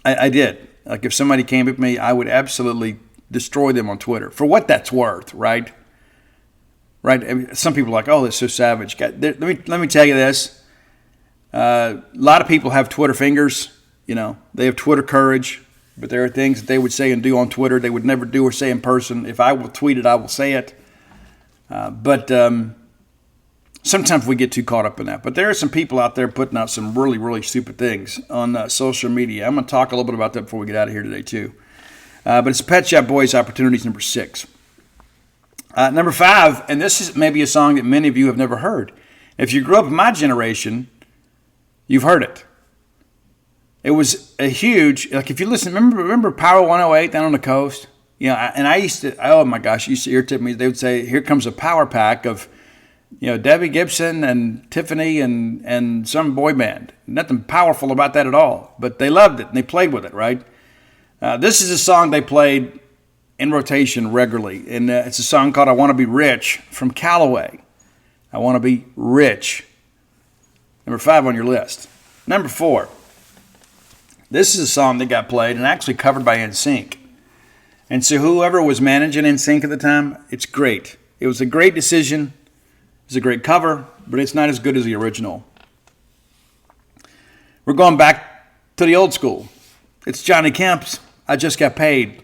I did. Like if somebody came at me, I would absolutely destroy them on Twitter, for what that's worth, right? Right? I mean, some people are like, oh, that's so savage. Let me tell you this. A lot of people have Twitter fingers. They have Twitter courage, but there are things that they would say and do on Twitter they would never do or say in person. If I will tweet it, I will say it. But sometimes we get too caught up in that. But there are some people out there putting out some really, really stupid things on social media. I'm going to talk a little bit about that before we get out of here today, too. But it's Pet Shop Boys Opportunities, number 6. Number 5, and this is maybe a song that many of you have never heard. If you grew up in my generation, you've heard it. It was a huge, like if you listen, remember Power 108 down on the coast? And I used to, oh my gosh, it used to irritate me. They would say, here comes a power pack of, Debbie Gibson and Tiffany and some boy band. Nothing powerful about that at all. But they loved it and they played with it, right? This is a song they played in rotation regularly. And it's a song called I Want to Be Rich from Callaway. I Want to Be Rich. Number 5 on your list. Number 4. This is a song that got played and actually covered by NSYNC. And so whoever was managing NSYNC at the time, it's great. It was a great decision. It's a great cover, but it's not as good as the original. We're going back to the old school. It's Johnny Kemp's I Just Got Paid.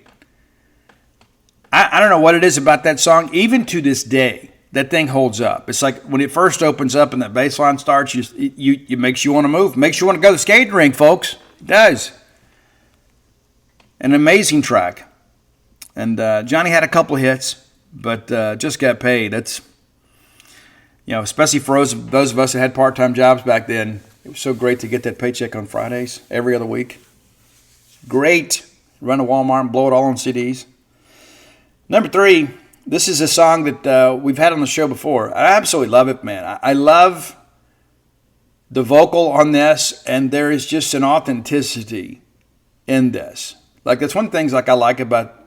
I don't know what it is about that song. Even to this day, that thing holds up. It's like when it first opens up and that bass line starts, it makes you want to move. Makes you want to go to the skating rink, folks. It does. An amazing track. And Johnny had a couple of hits, but Just Got Paid. That's, especially for those of us that had part-time jobs back then, it was so great to get that paycheck on Fridays every other week. Great. Run to Walmart and blow it all on CDs. Number 3, this is a song that we've had on the show before. I absolutely love it, man. I love the vocal on this, and there is just an authenticity in this. Like, that's one of the things I like about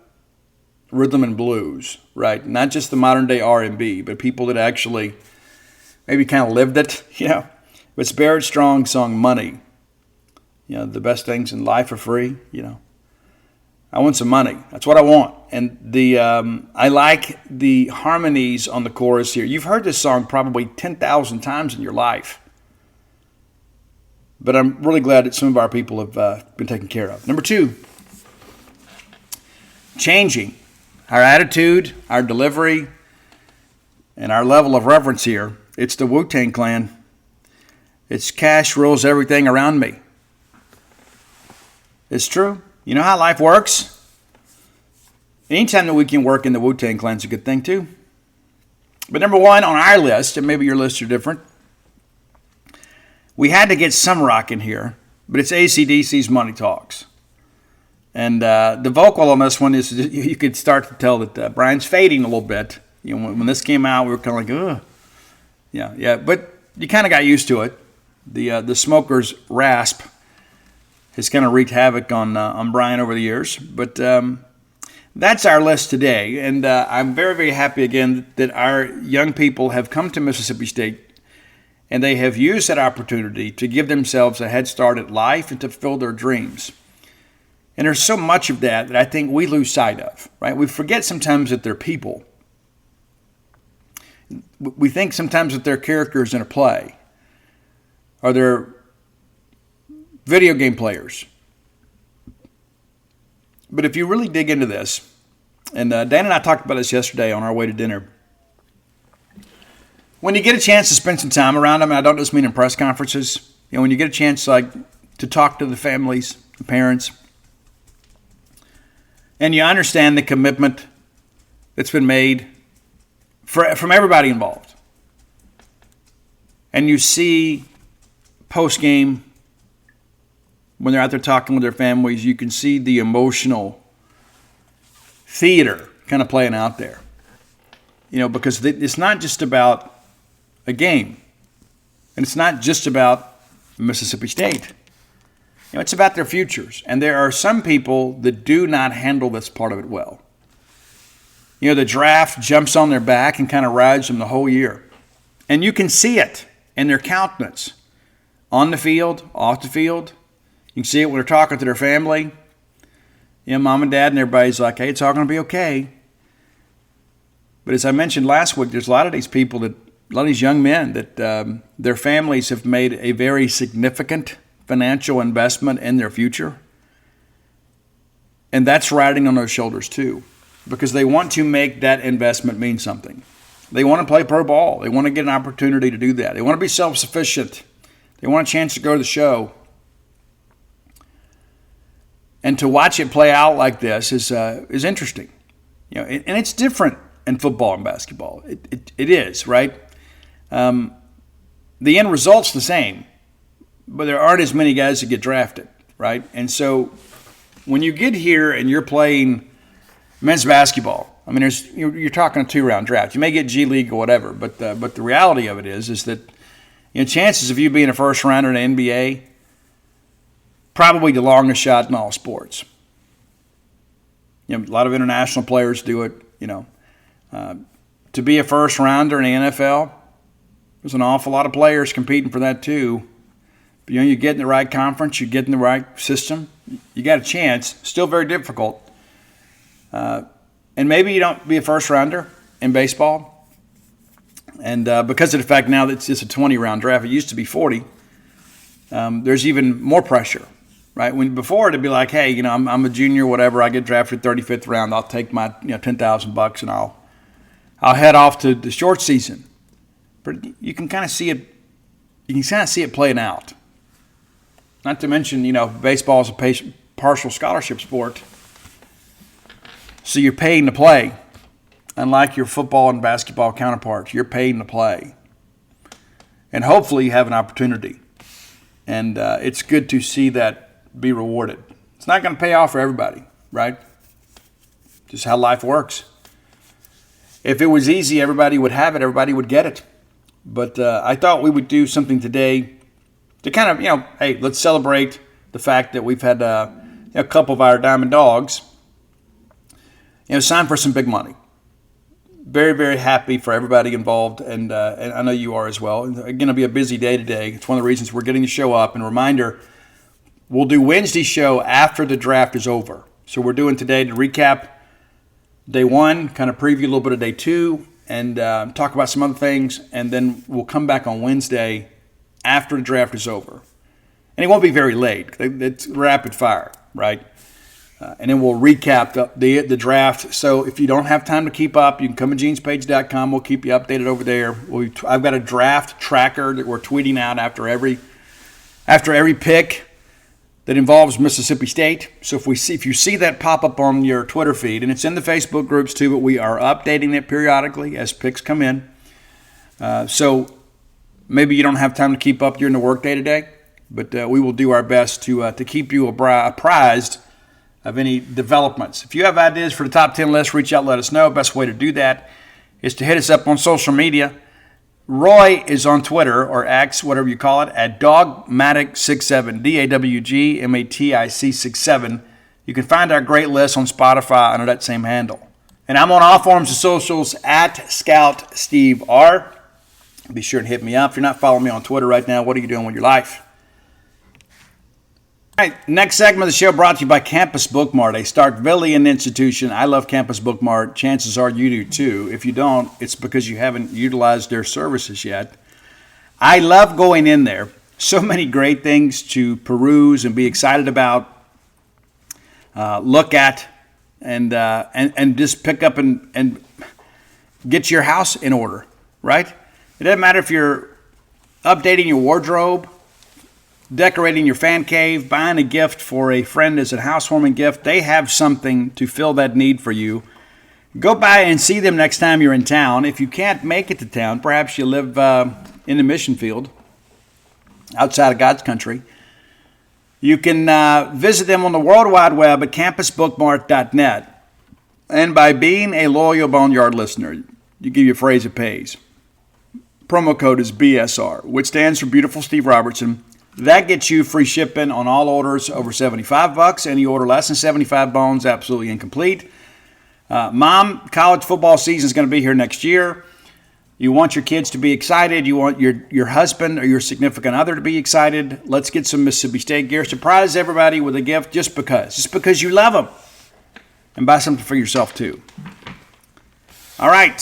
rhythm and blues, right? Not just the modern day R&B, but people that actually maybe kind of lived it, It's Barrett Strong's song Money. The best things in life are free, I want some money. That's what I want. And I like the harmonies on the chorus here. You've heard this song probably 10,000 times in your life. But I'm really glad that some of our people have been taken care of. Number 2, changing our attitude, our delivery, and our level of reverence here. It's the Wu-Tang Clan. It's cash rules everything around me. It's true. You know how life works? Anytime that we can work in the Wu-Tang Clan is a good thing too. But number 1 on our list, and maybe your lists are different, we had to get some rock in here, but it's AC/DC's Money Talks. And the vocal on this one is, you could start to tell that Brian's fading a little bit. When this came out, we were kind of like, ugh. Yeah, but you kind of got used to it. The smoker's rasp has kind of wreaked havoc on Brian over the years. But that's our list today. And I'm very, very happy again that our young people have come to Mississippi State and they have used that opportunity to give themselves a head start at life and to fulfill their dreams. And there's so much of that I think we lose sight of, right? We forget sometimes that they're people. We think sometimes that they're characters in a play, or they're video game players. But if you really dig into this, and Dan and I talked about this yesterday on our way to dinner, when you get a chance to spend some time around them, and I don't just mean in press conferences, when you get a chance to talk to the families, the parents, and you understand the commitment that's been made from everybody involved, and you see post-game, when they're out there talking with their families, you can see the emotional theater kind of playing out there. Because it's not just about a game, and it's not just about Mississippi State. It's about their futures. And there are some people that do not handle this part of it well. The draft jumps on their back and kind of rides them the whole year. And you can see it in their countenance. On the field, off the field. You can see it when they're talking to their family. Mom and dad and everybody's like, hey, it's all going to be okay. But as I mentioned last week, there's a lot of these people, a lot of these young men that their families have made a very significant financial investment in their future. And that's riding on their shoulders too, because they want to make that investment mean something. They want to play pro ball. They want to get an opportunity to do that. They want to be self-sufficient. They want a chance to go to the show. And to watch it play out like this is interesting. And it's different in football and basketball. It is, right? The end result's the same, but there aren't as many guys that get drafted, right? And so when you get here and you're playing men's basketball, I mean, you're talking a 2-round draft. You may get G League or whatever, but the reality of it is that chances of you being a first rounder in the NBA, probably the longest shot in all sports. A lot of international players do it. To be a first rounder in the NFL, there's an awful lot of players competing for that too. But you get in the right conference, you get in the right system, you got a chance. Still very difficult. And maybe you don't be a first rounder in baseball. And because of the fact now that it's just a 20-round draft, it used to be 40, there's even more pressure, right? Before it'd be like, hey, I'm a junior, whatever, I get drafted 35th round, I'll take my $10,000 and I'll head off to the short season. But you can kind of see it. You can kind of see it playing out. Not to mention, baseball is a partial scholarship sport, so you're paying to play. Unlike your football and basketball counterparts, you're paying to play, and hopefully you have an opportunity. And it's good to see that be rewarded. It's not going to pay off for everybody, right? Just how life works. If it was easy, everybody would have it. Everybody would get it. But I thought we would do something today to kind of, hey, let's celebrate the fact that we've had a couple of our Diamond Dogs, sign for some big money. Very, very happy for everybody involved, and I know you are as well. It's going to be a busy day today. It's one of the reasons we're getting the show up. And a reminder, we'll do Wednesday's show after the draft is over. So we're doing today to recap day 1, kind of preview a little bit of day 2, and talk about some other things, and then we'll come back on Wednesday after the draft is over. And it won't be very late. It's rapid fire, right? And then we'll recap the draft. So if you don't have time to keep up, you can come to genespage.com. We'll keep you updated over there. I've got a draft tracker that we're tweeting out after every pick that involves Mississippi State. So if you see that pop up on your Twitter feed, and it's in the Facebook groups too, but we are updating it periodically as picks come in. So maybe you don't have time to keep up during the workday today, but we will do our best to keep you apprised of any developments. If you have ideas for the top 10 list, reach out, let us know. Best way to do that is to hit us up on social media. Roy is on Twitter, or X, whatever you call it, at Dogmatic67, DAWGMATIC 67. You can find our great list on Spotify under that same handle. And I'm on all forms of socials at Scout Steve R. Be sure to hit me up. If you're not following me on Twitter right now, what are you doing with your life? All right, next segment of the show brought to you by Campus Bookmart, a Starkvillian institution. I love Campus Bookmart. Chances are you do too. If you don't, it's because you haven't utilized their services yet. I love going in there. So many great things to peruse and be excited about, look at, and just pick up and get your house in order, right? It doesn't matter if you're updating your wardrobe, decorating your fan cave, buying a gift for a friend as a housewarming gift. They have something to fill that need for you. Go by and see them next time you're in town. If you can't make it to town, perhaps you live in the mission field outside of God's country, you can visit them on the World Wide Web at campusbookmart.net. And by being a loyal Boneyard listener, you give you a phrase that pays. Promo code is BSR, which stands for Beautiful Steve Robertson. That gets you free shipping on all orders over $75. Any order less than 75 bones, absolutely incomplete. Mom, college football season is going to be here next year. You want your kids to be excited. You want your husband or your significant other to be excited. Let's get some Mississippi State gear. Surprise everybody with a gift just because you love them. And buy something for yourself too. All right,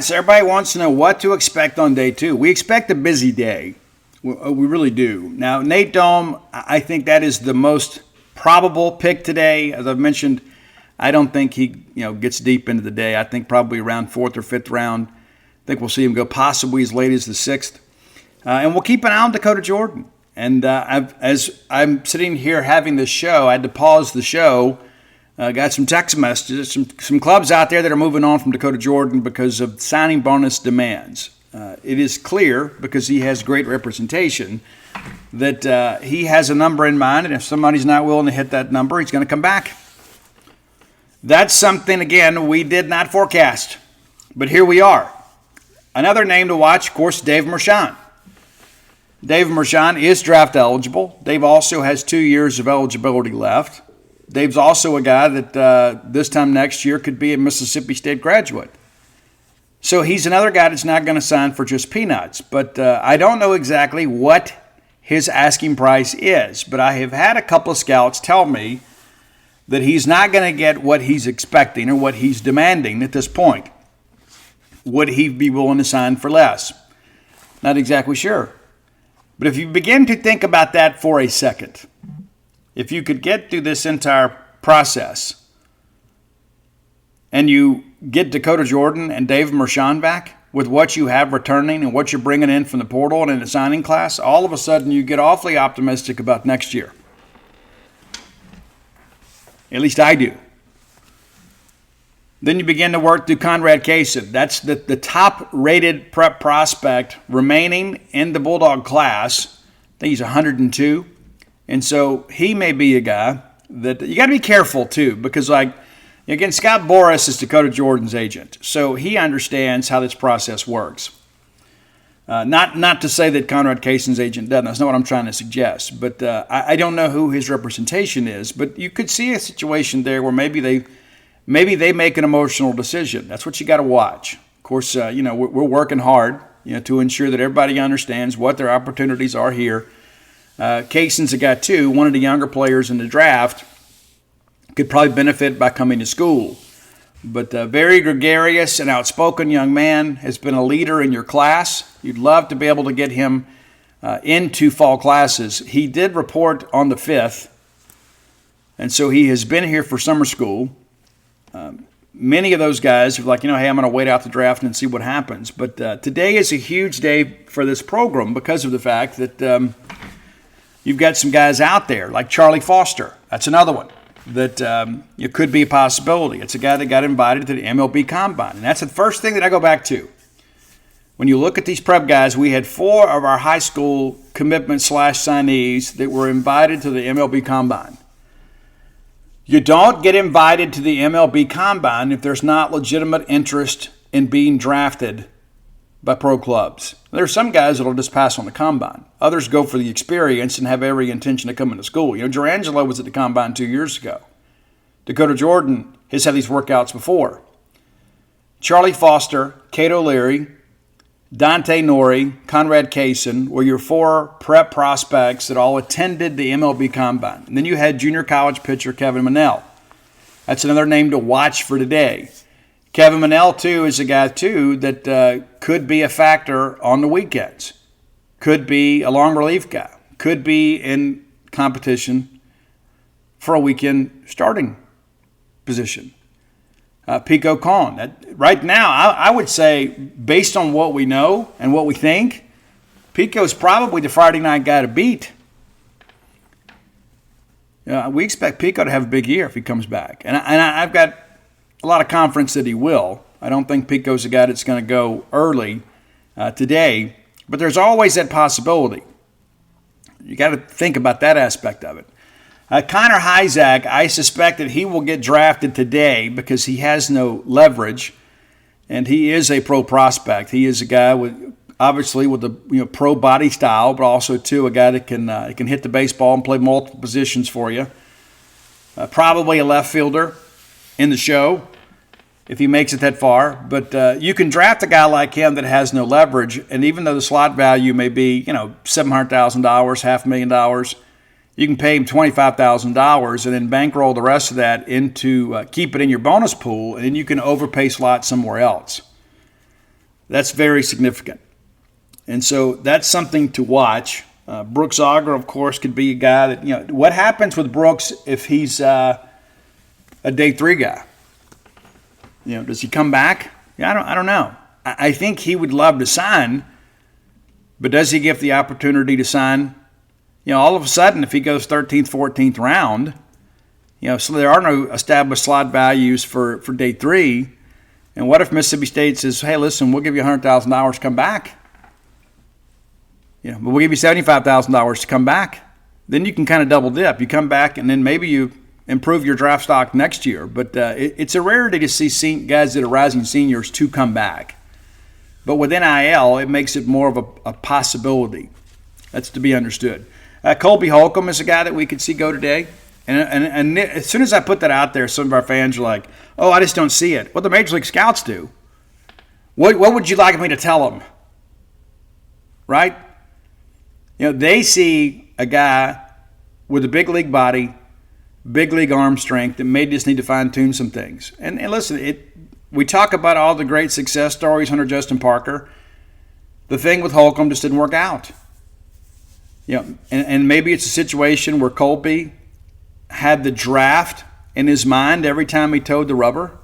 so everybody wants to know what to expect on day 2. We expect a busy day. We really do. Now, Nate Dome, I think that is the most probable pick today. As I've mentioned, I don't think he gets deep into the day. I think probably around 4th or 5th round. I think we'll see him go possibly as late as the 6th. And we'll keep an eye on Dakota Jordan. And as I'm sitting here having this show, I had to pause the show. Got some text messages, some clubs out there that are moving on from Dakota Jordan because of signing bonus demands. It is clear, because he has great representation, that he has a number in mind, and if somebody's not willing to hit that number, he's going to come back. That's something, again, we did not forecast, but here we are. Another name to watch, of course, Dave Mershon. Dave Mershon is draft eligible. Dave also has 2 years of eligibility left. Dave's also a guy that this time next year could be a Mississippi State graduate. So he's another guy that's not going to sign for just peanuts. But I don't know exactly what his asking price is. But I have had a couple of scouts tell me that he's not going to get what he's expecting or what he's demanding at this point. Would he be willing to sign for less? Not exactly sure. But if you begin to think about that for a second, if you could get through this entire process and you get Dakota Jordan and Dave Mershon back with what you have returning and what you're bringing in from the portal and in the signing class, all of a sudden you get awfully optimistic about next year. At least I do. Then you begin to work through Conrad Kaysen. That's the top-rated prep prospect remaining in the Bulldog class. I think he's 102. And so he may be a guy that you got to be careful, too, because, again, Scott Boras is Dakota Jordan's agent. So he understands how this process works. Not to say that Conrad Kaysen's agent doesn't. That's not what I'm trying to suggest. But I don't know who his representation is. But you could see a situation there where maybe they make an emotional decision. That's what you got to watch. Of course, we're working hard, to ensure that everybody understands what their opportunities are here. Kaysen's a guy, too, one of the younger players in the draft, could probably benefit by coming to school. But a very gregarious and outspoken young man, has been a leader in your class. You'd love to be able to get him into fall classes. He did report on the 5th, and so he has been here for summer school. Many of those guys are like, hey, I'm going to wait out the draft and see what happens. But today is a huge day for this program because of the fact that you've got some guys out there like Charlie Foster. That's another one that it could be a possibility. It's a guy that got invited to the MLB Combine. And that's the first thing that I go back to. When you look at these prep guys, we had 4 of our high school commitment/signees that were invited to the MLB Combine. You don't get invited to the MLB Combine if there's not legitimate interest in being drafted by pro clubs. There's some guys that will just pass on the Combine. Others go for the experience and have every intention to come into school. Durangelo was at the Combine 2 years ago. Dakota Jordan has had these workouts before. Charlie Foster, Kate O'Leary, Dante Nori, Conrad Kaysen were your 4 prep prospects that all attended the MLB Combine. And then you had junior college pitcher Kevin Monell. That's another name to watch for today. Kevin Monell, too, is a guy, too, that could be a factor on the weekends. Could be a long relief guy. Could be in competition for a weekend starting position. Pico Con. Right now, I would say, based on what we know and what we think, Pico's probably the Friday night guy to beat. We expect Pico to have a big year if he comes back. And I've got a lot of confidence that he will. I don't think Pico's a guy that's going to go early today, but there's always that possibility. You got to think about that aspect of it. Connor Hyzak, I suspect that he will get drafted today because he has no leverage, and he is a pro prospect. He is a guy with a pro body style, but also too a guy that can hit the baseball and play multiple positions for you. Probably a left fielder in the show if he makes it that far. But you can draft a guy like him that has no leverage, and even though the slot value may be, $700,000, $500,000, you can pay him $25,000 and then bankroll the rest of that into keep it in your bonus pool, and then you can overpay slot somewhere else. That's very significant. And so that's something to watch. Brooks Auger, of course, could be a guy that, what happens with Brooks if he's a day 3 guy? Does he come back? Yeah, I don't know. I think he would love to sign, but does he get the opportunity to sign? All of a sudden, if he goes 13th, 14th round, so there are no established slot values for day 3. And what if Mississippi State says, hey, listen, we'll give you $100,000 to come back? But we'll give you $75,000 to come back. Then you can kind of double dip. You come back, and then maybe you improve your draft stock next year. But it's a rarity to see guys that are rising seniors to come back. But with NIL, it makes it more of a possibility. That's to be understood. Colby Holcomb is a guy that we could see go today. And as soon as I put that out there, some of our fans are like, oh, I just don't see it. Well, the Major League Scouts do. What would you like me to tell them? Right? They see a guy with a big league body, big league arm strength that may just need to fine-tune some things. And listen, we talk about all the great success stories under Justin Parker. The thing with Holcomb just didn't work out. And maybe it's a situation where Colby had the draft in his mind every time he towed the rubber,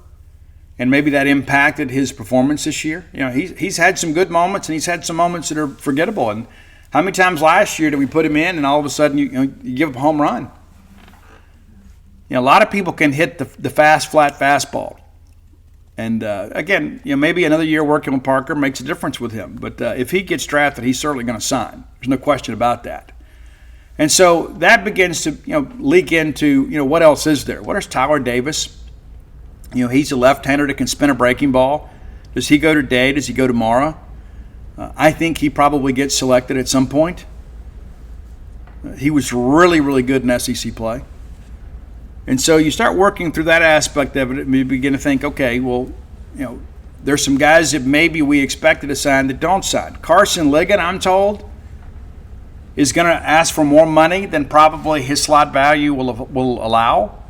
and maybe that impacted his performance this year. He's had some good moments, and he's had some moments that are forgettable. And how many times last year did we put him in, and all of a sudden you give up a home run? A lot of people can hit the fast, flat fastball. And again, maybe another year working with Parker makes a difference with him. But if he gets drafted, he's certainly going to sign. There's no question about that. And so that begins to leak into what else is there? What is Tyler Davis? He's a left-hander that can spin a breaking ball. Does he go today? Does he go tomorrow? I think he probably gets selected at some point. He was really, really good in SEC play. And so you start working through that aspect of it, and you begin to think, okay, well, there's some guys that maybe we expected to sign that don't sign. Carson Liggett, I'm told, is going to ask for more money than probably his slot value will allow.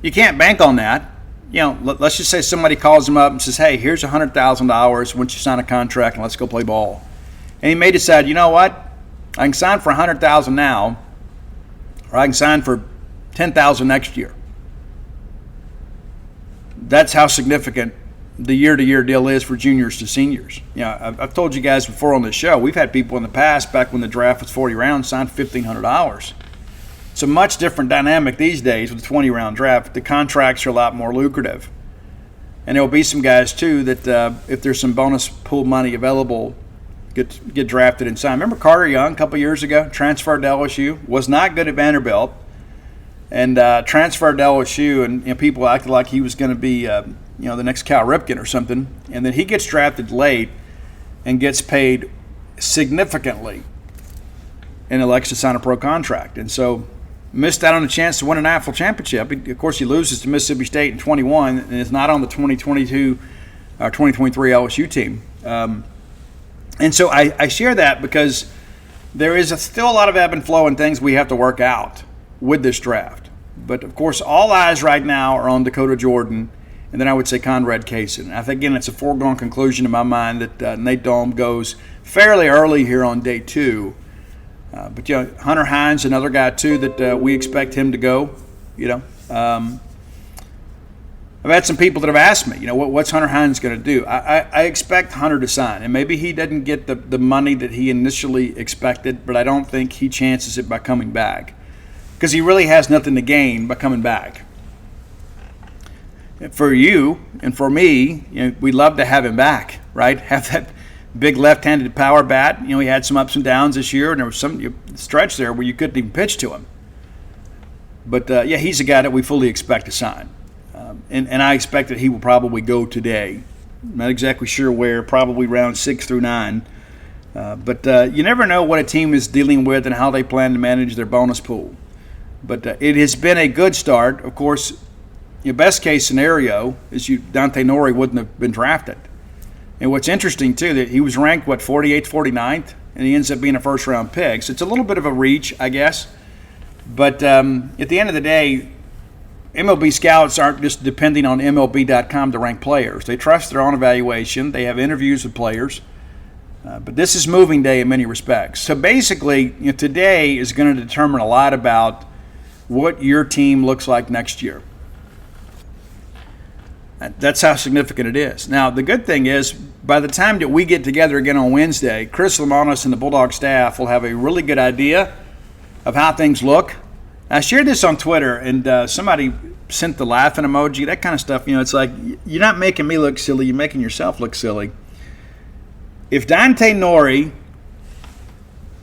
You can't bank on that. Let's just say somebody calls him up and says, hey, here's $100,000 once you sign a contract and let's go play ball. And he may decide, you know what, I can sign for $100,000 now, or I can sign for $10,000 next year. That's how significant the year-to-year deal is for juniors to seniors. I've told you guys before on this show, we've had people in the past, back when the draft was 40 rounds, sign $1,500. It's a much different dynamic these days with a 20-round draft. The contracts are a lot more lucrative. And there will be some guys, too, that if there's some bonus pool money available, get drafted and signed. Remember Carter Young a couple years ago, transferred to LSU, was not good at Vanderbilt, and transferred to LSU, and people acted like he was going to be the next Cal Ripken or something. And then he gets drafted late and gets paid significantly and elects to sign a pro contract. And so missed out on the chance to win an national championship. Of course, he loses to Mississippi State in 21 and is not on the 2022 or 2023 LSU team. And so I share that because there is still a lot of ebb and flow and things we have to work out with this draft. But, of course, all eyes right now are on Dakota Jordan, and then I would say Conrad Kaysen. I think, again, it's a foregone conclusion in my mind that Nate Dome goes fairly early here on day 2. But Hunter Hines, another guy, too, that we expect him to go. I've had some people that have asked me, what's Hunter Hines going to do? I expect Hunter to sign, and maybe he doesn't get the money that he initially expected, but I don't think he chances it by coming back because he really has nothing to gain by coming back. For you and for me, we'd love to have him back, right? Have that big left-handed power bat. He had some ups and downs this year, and there was some stretch there where you couldn't even pitch to him. But, he's a guy that we fully expect to sign. And I expect that he will probably go today. I'm not exactly sure where, probably round 6 through 9. But you never know what a team is dealing with and how they plan to manage their bonus pool. But it has been a good start. Of course, your best-case scenario is Dante Nori wouldn't have been drafted. And what's interesting, too, that he was ranked, 48th, 49th, and he ends up being a first-round pick. So it's a little bit of a reach, I guess. But at the end of the day, MLB scouts aren't just depending on MLB.com to rank players. They trust their own evaluation. They have interviews with players. But this is moving day in many respects. So basically, today is going to determine a lot about what your team looks like next year. That's how significant it is. Now, the good thing is, by the time that we get together again on Wednesday, Chris Lamanos and the Bulldog staff will have a really good idea of how things look. I shared this on Twitter, and somebody sent the laughing emoji, that kind of stuff. It's like, you're not making me look silly, you're making yourself look silly. If Dante Nori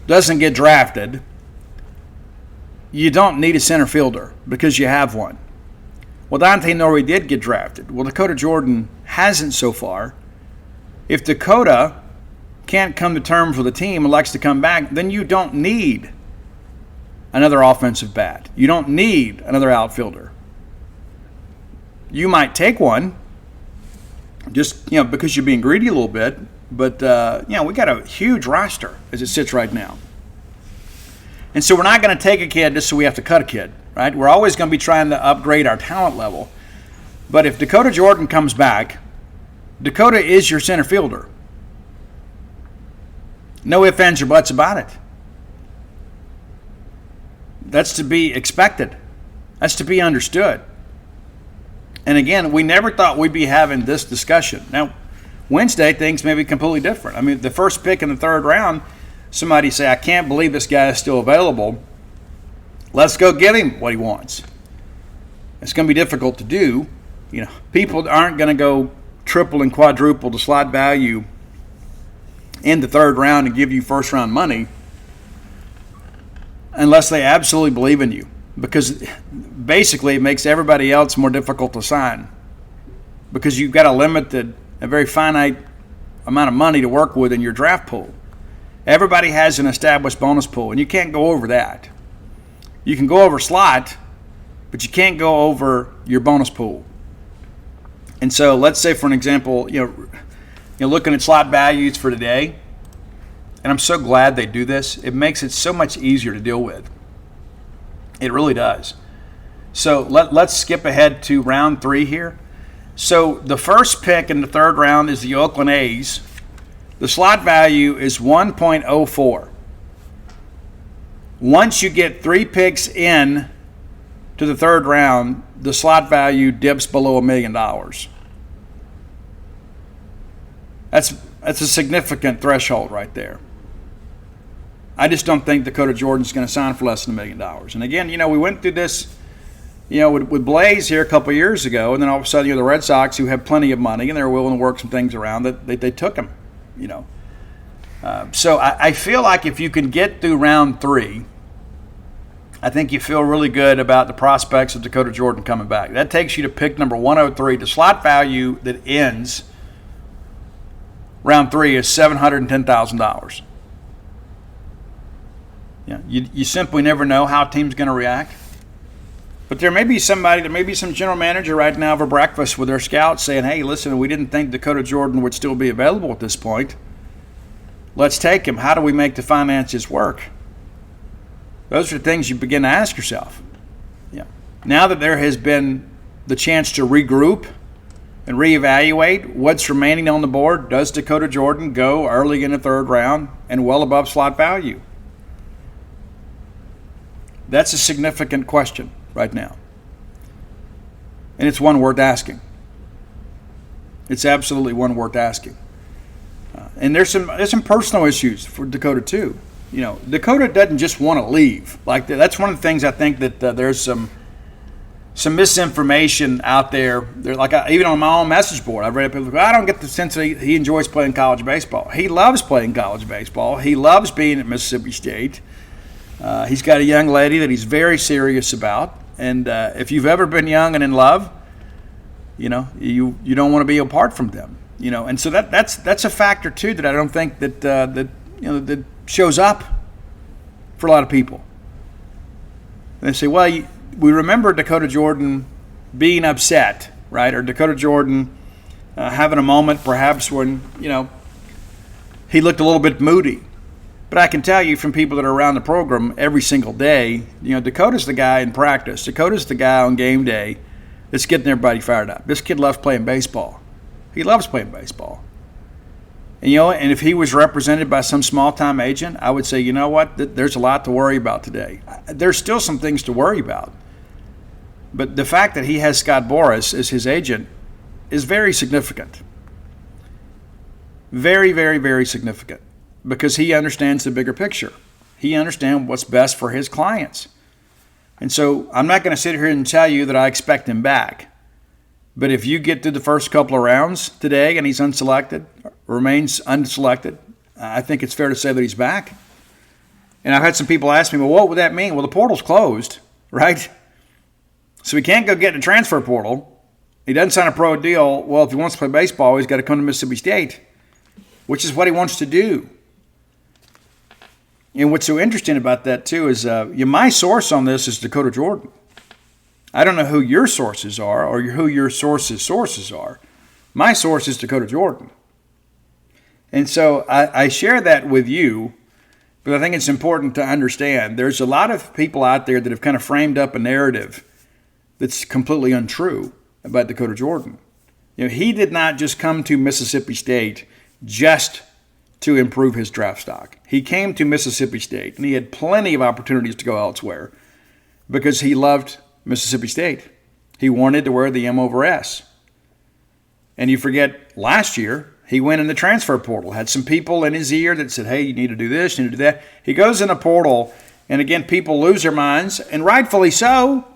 doesn't get drafted, you don't need a center fielder because you have one. Well, Dante Nori did get drafted. Well, Dakota Jordan hasn't so far. If Dakota can't come to terms with the team and likes to come back, then you don't need another offensive bat. You don't need another outfielder. You might take one just, because you're being greedy a little bit. But, we got a huge roster as it sits right now. And so we're not going to take a kid just so we have to cut a kid, right? We're always going to be trying to upgrade our talent level. But if Dakota Jordan comes back, Dakota is your center fielder. No ifs, ands, or buts about it. That's to be expected. That's to be understood. And again, we never thought we'd be having this discussion. Now, Wednesday, things may be completely different. I mean, the first pick in the third round, somebody say, I can't believe this guy is still available. Let's go get him what he wants. It's going to be difficult to do. People aren't going to go triple and quadruple the slot value in the third round and give you first round money unless they absolutely believe in you. Because basically it makes everybody else more difficult to sign because you've got a very finite amount of money to work with in your draft pool. Everybody has an established bonus pool, and you can't go over that. You can go over slot, but you can't go over your bonus pool. And so let's say, for an example, looking at slot values for today, and I'm so glad they do this. It makes it so much easier to deal with. It really does. So let's skip ahead to round 3 here. So the first pick in the third round is the Oakland A's. The slot value is 1.04. Once you get 3 picks in to the third round, the slot value dips below $1 million. That's a significant threshold right there. I just don't think Dakota Jordan's going to sign for less than $1 million. And again, we went through this with Blaze here a couple of years ago, and then all of a sudden, the Red Sox, who have plenty of money and they're willing to work some things around, that they took him, So I feel like if you can get through round 3, I think you feel really good about the prospects of Dakota Jordan coming back. That takes you to pick number 103. The slot value that ends round 3 is $710,000. You simply never know how a team's going to react. But there may be some general manager right now over breakfast with their scouts saying, hey, listen, we didn't think Dakota Jordan would still be available at this point. Let's take him. How do we make the finances work? Those are things you begin to ask yourself. Now that there has been the chance to regroup and reevaluate what's remaining on the board, does Dakota Jordan go early in the third round and well above slot value? That's a significant question right now. And it's one worth asking. It's absolutely one worth asking. And there's some personal issues for Dakota too. Dakota doesn't just want to leave. Like that's one of the things I think that there's some misinformation out there. Even on my own message board, I've read people. I don't get the sense that he enjoys playing college baseball. He loves playing college baseball. He loves being at Mississippi State. He's got a young lady that he's very serious about. And if you've ever been young and in love, you don't want to be apart from them. And so that's a factor too that I don't think that shows up for a lot of people. And they say, well, we remember Dakota Jordan being upset, right? Or Dakota Jordan having a moment perhaps when he looked a little bit moody. But I can tell you from people that are around the program every single day, Dakota's the guy in practice. Dakota's the guy on game day that's getting everybody fired up. This kid loves playing baseball. He loves playing baseball. And if he was represented by some small-time agent, I would say, you know what, there's a lot to worry about today. There's still some things to worry about. But the fact that he has Scott Boras as his agent is very significant. Very, very, very significant, because he understands the bigger picture. He understands what's best for his clients. And so I'm not going to sit here and tell you that I expect him back. But if you get through the first couple of rounds today and he's unselected, remains unselected, I think it's fair to say that he's back. And I've had some people ask me, well, what would that mean? Well, the portal's closed, right? So he can't go get in the transfer portal. He doesn't sign a pro deal. Well, if he wants to play baseball, he's got to come to Mississippi State, which is what he wants to do. And what's so interesting about that, too, is my source on this is Dakota Jordan. I don't know who your sources are or who your sources are. My source is Dakota Jordan. And so I share that with you, but I think it's important to understand there's a lot of people out there that have kind of framed up a narrative that's completely untrue about Dakota Jordan. He did not just come to Mississippi State just to improve his draft stock. He came to Mississippi State, and he had plenty of opportunities to go elsewhere because he loved Mississippi State. He wanted to wear the M over S. And you forget, last year, he went in the transfer portal, had some people in his ear that said, hey, you need to do this, you need to do that. He goes in a portal, and again, people lose their minds, and rightfully so.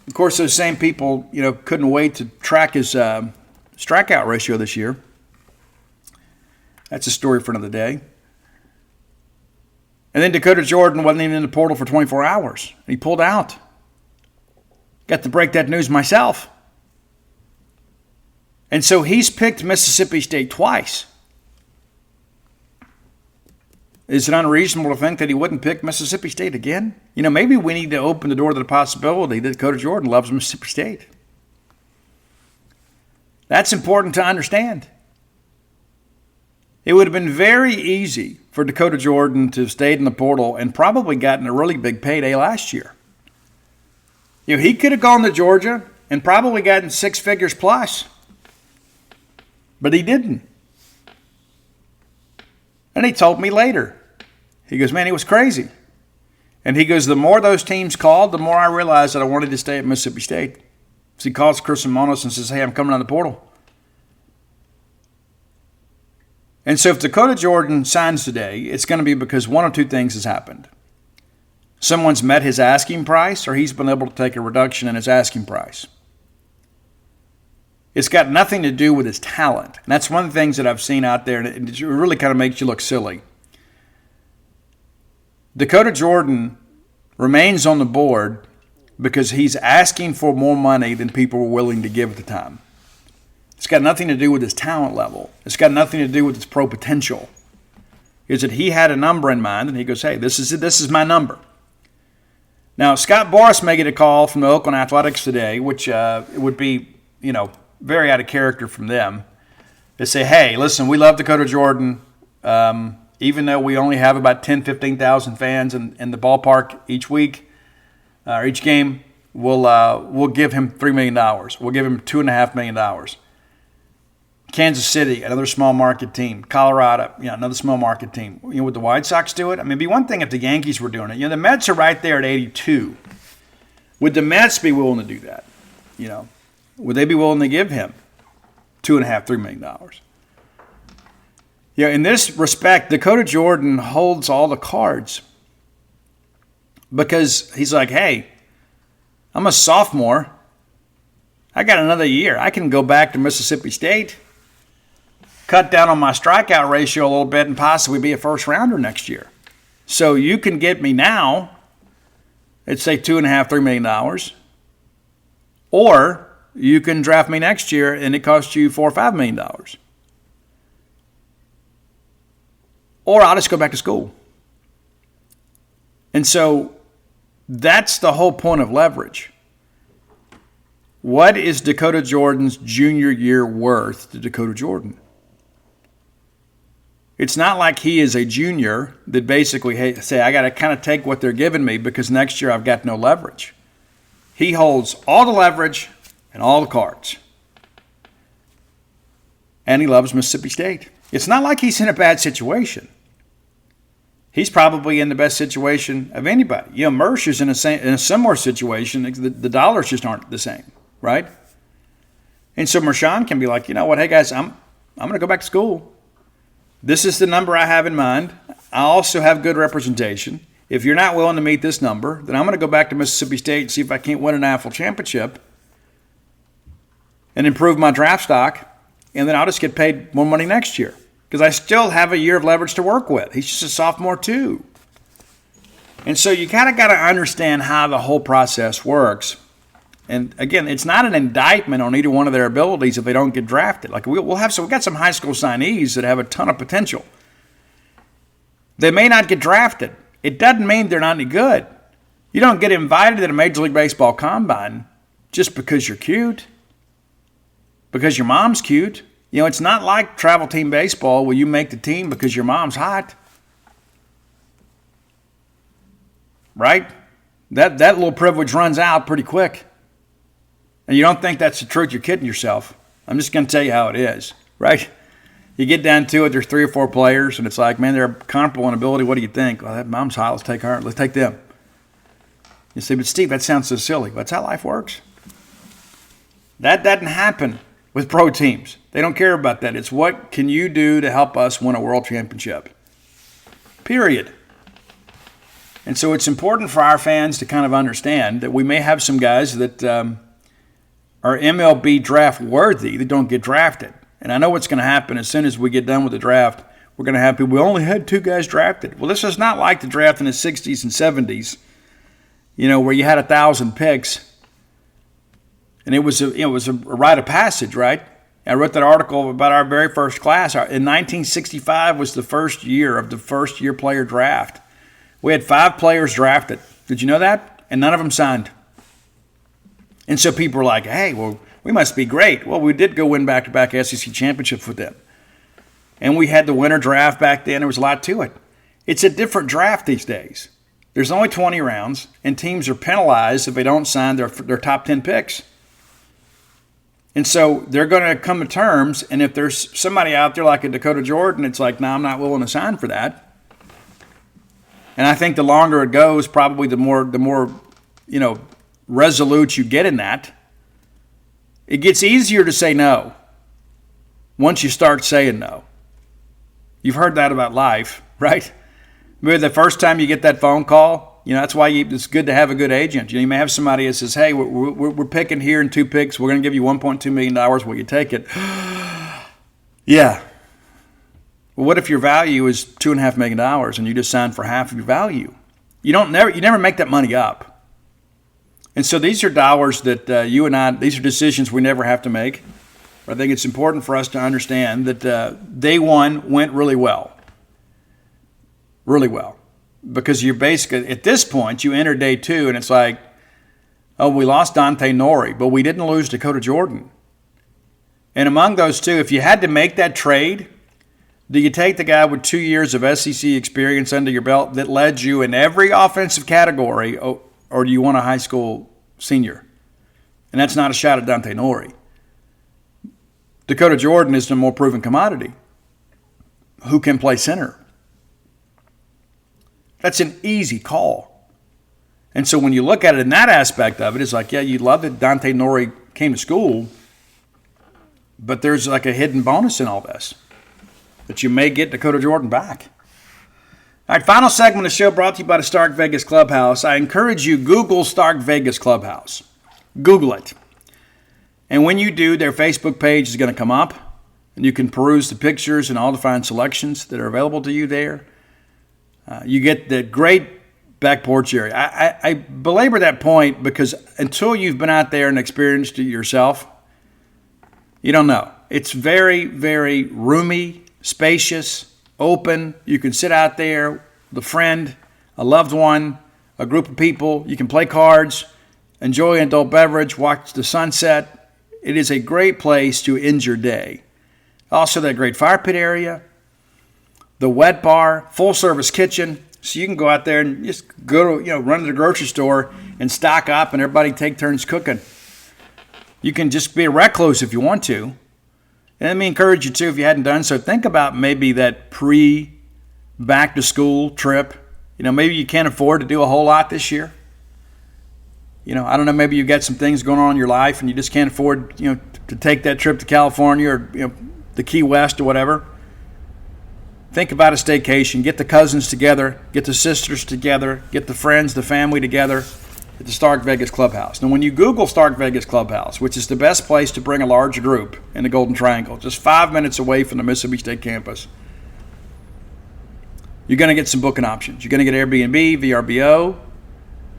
Of course, those same people, couldn't wait to track his strikeout ratio this year. That's a story for another day. And then Dakota Jordan wasn't even in the portal for 24 hours. He pulled out. Got to break that news myself. And so he's picked Mississippi State twice. Is it unreasonable to think that he wouldn't pick Mississippi State again? Maybe we need to open the door to the possibility that Dakota Jordan loves Mississippi State. That's important to understand. It would have been very easy for Dakota Jordan to have stayed in the portal and probably gotten a really big payday last year. He could have gone to Georgia and probably gotten 6 figures plus. But he didn't. And he told me later. He goes, man, he was crazy. And he goes, the more those teams called, the more I realized that I wanted to stay at Mississippi State. So he calls Chris Monos and says, hey, I'm coming on the portal. And so if Dakota Jordan signs today, it's going to be because one of two things has happened. Someone's met his asking price, or he's been able to take a reduction in his asking price. It's got nothing to do with his talent. And that's one of the things that I've seen out there, and it really kind of makes you look silly. Dakota Jordan remains on the board because he's asking for more money than people were willing to give at the time. It's got nothing to do with his talent level. It's got nothing to do with his pro potential. Is that he had a number in mind, and he goes, hey, this is my number. Now, Scott Boras may get a call from the Oakland Athletics today, which would be, very out of character from them. They say, hey, listen, we love Dakota Jordan. Even though we only have about 10,000, 15,000 fans in the ballpark each week or each game, we'll give him $3 million. We'll give him $2.5 million. Kansas City, another small market team. Colorado, another small market team. Would the White Sox do it? I mean, it'd be one thing if the Yankees were doing it. The Mets are right there at 82. Would the Mets be willing to do that? Would they be willing to give him $2.5, $3 million? In this respect, Dakota Jordan holds all the cards because he's like, hey, I'm a sophomore. I got another year. I can go back to Mississippi State, cut down on my strikeout ratio a little bit, and possibly be a first rounder next year. So you can get me now at, say, $2.5, $3 million, or you can draft me next year and it costs you $4 or $5 million. Or I'll just go back to school. And so that's the whole point of leverage. What is Dakota Jordan's junior year worth to Dakota Jordan? It's not like he is a junior that basically say, I got to kind of take what they're giving me because next year I've got no leverage. He holds all the leverage and all the cards. And he loves Mississippi State. It's not like he's in a bad situation. He's probably in the best situation of anybody. Mercer's in a similar situation. The dollars just aren't the same, right? And so Marshawn can be like, you know what, hey guys, I'm going to go back to school. This is the number I have in mind. I also have good representation. If you're not willing to meet this number, then I'm going to go back to Mississippi State and see if I can't win an NFL championship and improve my draft stock, and then I'll just get paid more money next year because I still have a year of leverage to work with. He's just a sophomore too. And so you kind of got to understand how the whole process works. And again, it's not an indictment on either one of their abilities if they don't get drafted. Like we've got some high school signees that have a ton of potential. They may not get drafted. It doesn't mean they're not any good. You don't get invited to the Major League Baseball Combine just because you're cute, because your mom's cute. It's not like travel team baseball where you make the team because your mom's hot. Right? That little privilege runs out pretty quick. And you don't think that's the truth, you're kidding yourself. I'm just going to tell you how it is, right? You get down to it, there's 3 or 4 players, and it's like, man, they're comparable in ability. What do you think? Well, that mom's hot. Let's take her. Let's take them. You say, but Steve, that sounds so silly. That's how life works. That doesn't happen with pro teams. They don't care about that. It's what can you do to help us win a world championship? Period. And so it's important for our fans to kind of understand that we may have some guys that are MLB draft worthy that don't get drafted. And I know what's going to happen as soon as we get done with the draft. We're going to have people, we only had 2 guys drafted. Well, this is not like the draft in the 60s and 70s, where you had 1,000 picks. And it was a rite of passage, right? I wrote that article about our very first class. In 1965 was the first year of the first-year player draft. We had 5 players drafted. Did you know that? And none of them signed. And so people were like, hey, well, we must be great. Well, we did go win back-to-back SEC championships with them. And we had the winter draft back then. There was a lot to it. It's a different draft these days. There's only 20 rounds, and teams are penalized if they don't sign their top 10 picks. And so they're going to come to terms, and if there's somebody out there like a Dakota Jordan, it's like, no, I'm not willing to sign for that. And I think the longer it goes, probably the more resolute you get in that. It gets easier to say no once you start saying no. You've heard that about life, right? Maybe the first time you get that phone call, that's why it's good to have a good agent. You may have somebody that says, hey, we're picking here in 2 picks. We're going to give you $1.2 million. Will you take it? Yeah. Well, what if your value is $2.5 million and you just signed for half of your value? You never make that money up. And so these are dollars that you and I, these are decisions we never have to make. I think it's important for us to understand that day one went really well. Really well. Because you're basically, at this point, you enter day 2 and it's like, oh, we lost Dante Nori, but we didn't lose Dakota Jordan. And among those 2, if you had to make that trade, do you take the guy with 2 years of SEC experience under your belt that led you in every offensive category, or do you want a high school senior? And that's not a shot at Dante Nori. Dakota Jordan is the more proven commodity. Who can play center? That's an easy call. And so when you look at it in that aspect of it, it's like, yeah, you love that Dante Nori came to school, but there's like a hidden bonus in all this, that you may get Dakota Jordan back. All right, final segment of the show brought to you by the Stark Vegas Clubhouse. I encourage you, Google Stark Vegas Clubhouse. Google it. And when you do, their Facebook page is going to come up, and you can peruse the pictures and all the fine selections that are available to you there. You get the great back porch area. I belabor that point because until you've been out there and experienced it yourself, you don't know. It's very, very roomy, spacious, open. You can sit out there with a friend, a loved one, a group of people. You can play cards, enjoy an adult beverage, watch the sunset. It is a great place to end your day. Also, that great fire pit area, the wet bar, full-service kitchen, so you can go out there and just go to, run to the grocery store and stock up and everybody take turns cooking. You can just be a recluse if you want to. And let me encourage you too, if you hadn't done so, think about maybe that back to school trip. Maybe you can't afford to do a whole lot this year. I don't know, maybe you've got some things going on in your life and you just can't afford, to take that trip to California or, the Key West or whatever. Think about a staycation. Get the cousins together, get the sisters together, get the friends, the family together at the Stark Vegas Clubhouse. Now, when you Google Stark Vegas Clubhouse, which is the best place to bring a large group in the Golden Triangle, just 5 minutes away from the Mississippi State campus, you're going to get some booking options. You're going to get Airbnb, VRBO,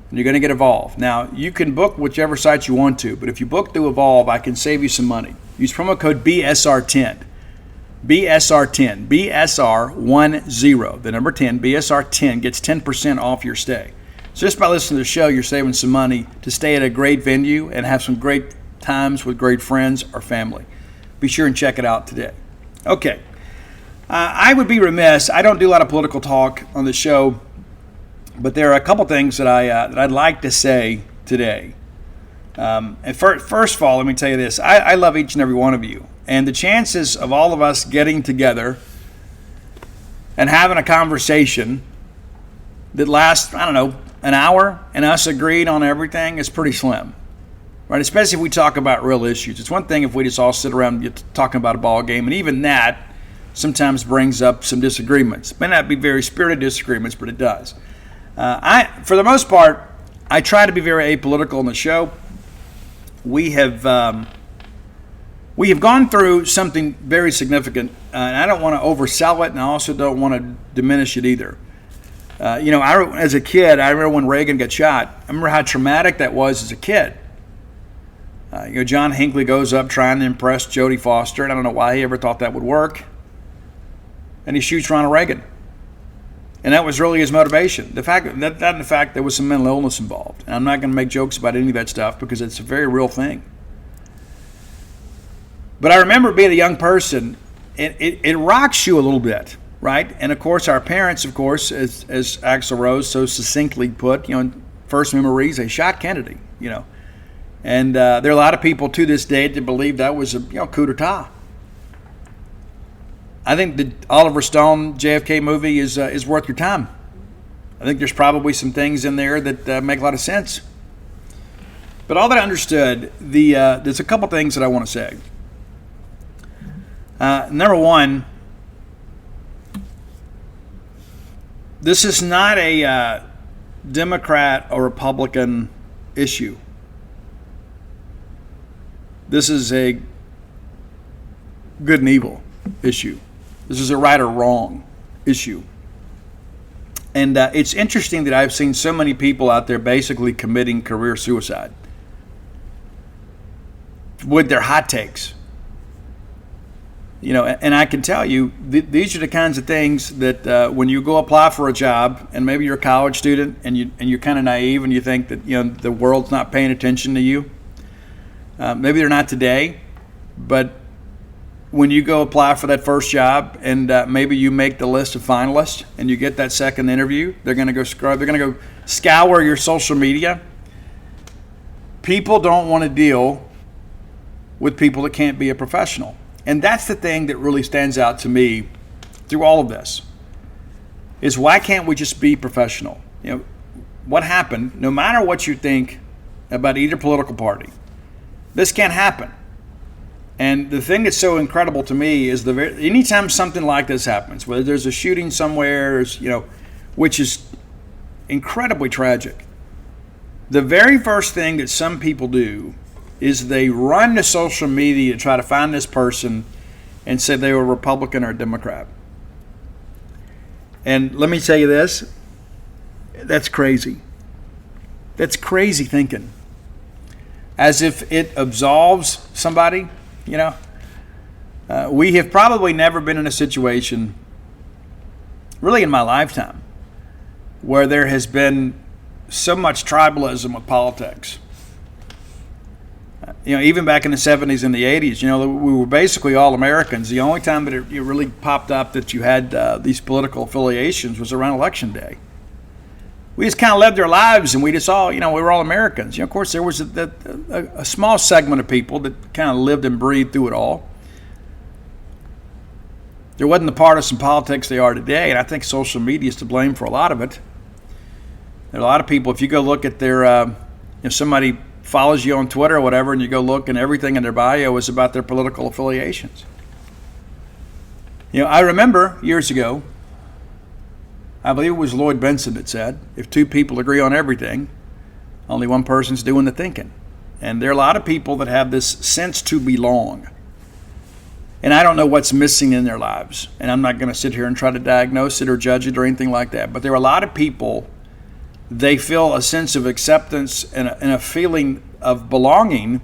and you're going to get Evolve. Now, you can book whichever site you want to, but if you book through Evolve, I can save you some money. Use promo code BSR10. BSR10. BSR10. The number 10. BSR10 gets 10% off your stay. So just by listening to the show, you're saving some money to stay at a great venue and have some great times with great friends or family. Be sure and check it out today. Okay. I would be remiss. I don't do a lot of political talk on the show, but there are a couple things that I'd like to say today. And first of all, let me tell you this. I love each and every one of you. And the chances of all of us getting together and having a conversation that lasts, an hour and us agreed on everything is pretty slim. Right? Especially if we talk about real issues. It's one thing if we just all sit around talking about a ball game, and even that sometimes brings up some disagreements. It may not be very spirited disagreements, but it does. For the most part, I try to be very apolitical on the show. We have gone through something very significant, and I don't want to oversell it, and I also don't want to diminish it either. As a kid, I remember when Reagan got shot. I remember how traumatic that was as a kid. John Hinckley goes up trying to impress Jodie Foster, and I don't know why he ever thought that would work. And he shoots Ronald Reagan. And that was really his motivation. The fact that there was some mental illness involved. And I'm not going to make jokes about any of that stuff because it's a very real thing. But I remember being a young person, it rocks you a little bit, right? And of course, our parents, as Axl Rose so succinctly put, in first memories, they shot Kennedy, And there are a lot of people to this day that believe that was a coup d'etat. I think the Oliver Stone JFK movie is worth your time. I think there's probably some things in there that make a lot of sense. But all that I understood, there's a couple things that I want to say. Number one, this is not a Democrat or Republican issue. This is a good and evil issue. This is a right or wrong issue. And it's interesting that I've seen so many people out there basically committing career suicide with their hot takes. And I can tell you, these are the kinds of things that when you go apply for a job, and maybe you're a college student and you're kind of naive and you think that the world's not paying attention to you. Maybe they're not today, but when you go apply for that first job and maybe you make the list of finalists and you get that second interview, they're going to go scour your social media. People don't want to deal with people that can't be a professional. And that's the thing that really stands out to me through all of this, is why can't we just be professional? What happened, no matter what you think about either political party, this can't happen. And the thing that's so incredible to me is anytime something like this happens, whether there's a shooting somewhere, which is incredibly tragic, the very first thing that some people do is they run to social media to try to find this person and say they were a Republican or a Democrat. And let me tell you this, that's crazy. That's crazy thinking. As if it absolves somebody. We have probably never been in a situation, really in my lifetime, where there has been so much tribalism with politics. Even back in the 70s and the 80s, we were basically all Americans. The only time that it really popped up that you had these political affiliations was around Election Day. We just kind of lived our lives and we just all, we were all Americans. Of course, there was a small segment of people that kind of lived and breathed through it all. there wasn't the partisan politics they are today, and I think social media is to blame for a lot of it. There are a lot of people, if you go look at their, if somebody follows you on Twitter or whatever, and you go look, and everything in their bio is about their political affiliations. I remember years ago, I believe it was Lloyd Benson that said, if two people agree on everything, only one person's doing the thinking. And there are a lot of people that have this sense to belong. And I don't know what's missing in their lives. And I'm not going to sit here and try to diagnose it or judge it or anything like that. But there are a lot of people, they feel a sense of acceptance and a feeling of belonging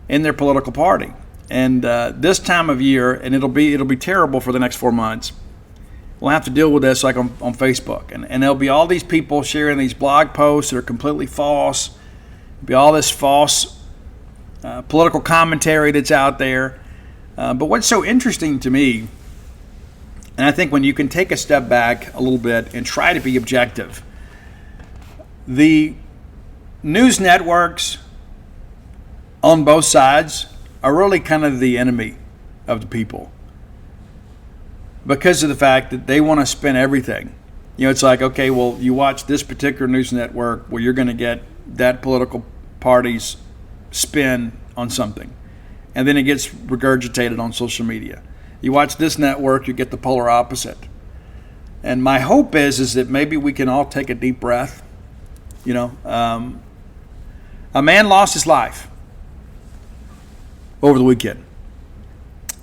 in their political party. And this time of year, and it'll be terrible for the next 4 months, we'll have to deal with this like on Facebook. And there'll be all these people sharing these blog posts that are completely false. There'll be all this false political commentary that's out there. But what's so interesting to me, and I think when you can take a step back a little bit and try to be objective, the news networks on both sides are really kind of the enemy of the people because of the fact that they want to spin everything. It's like, okay, well, you watch this particular news network where you're going to get that political party's spin on something, and then it gets regurgitated on social media. You watch this network, you get the polar opposite. And my hope is that maybe we can all take a deep breath. A man lost his life over the weekend.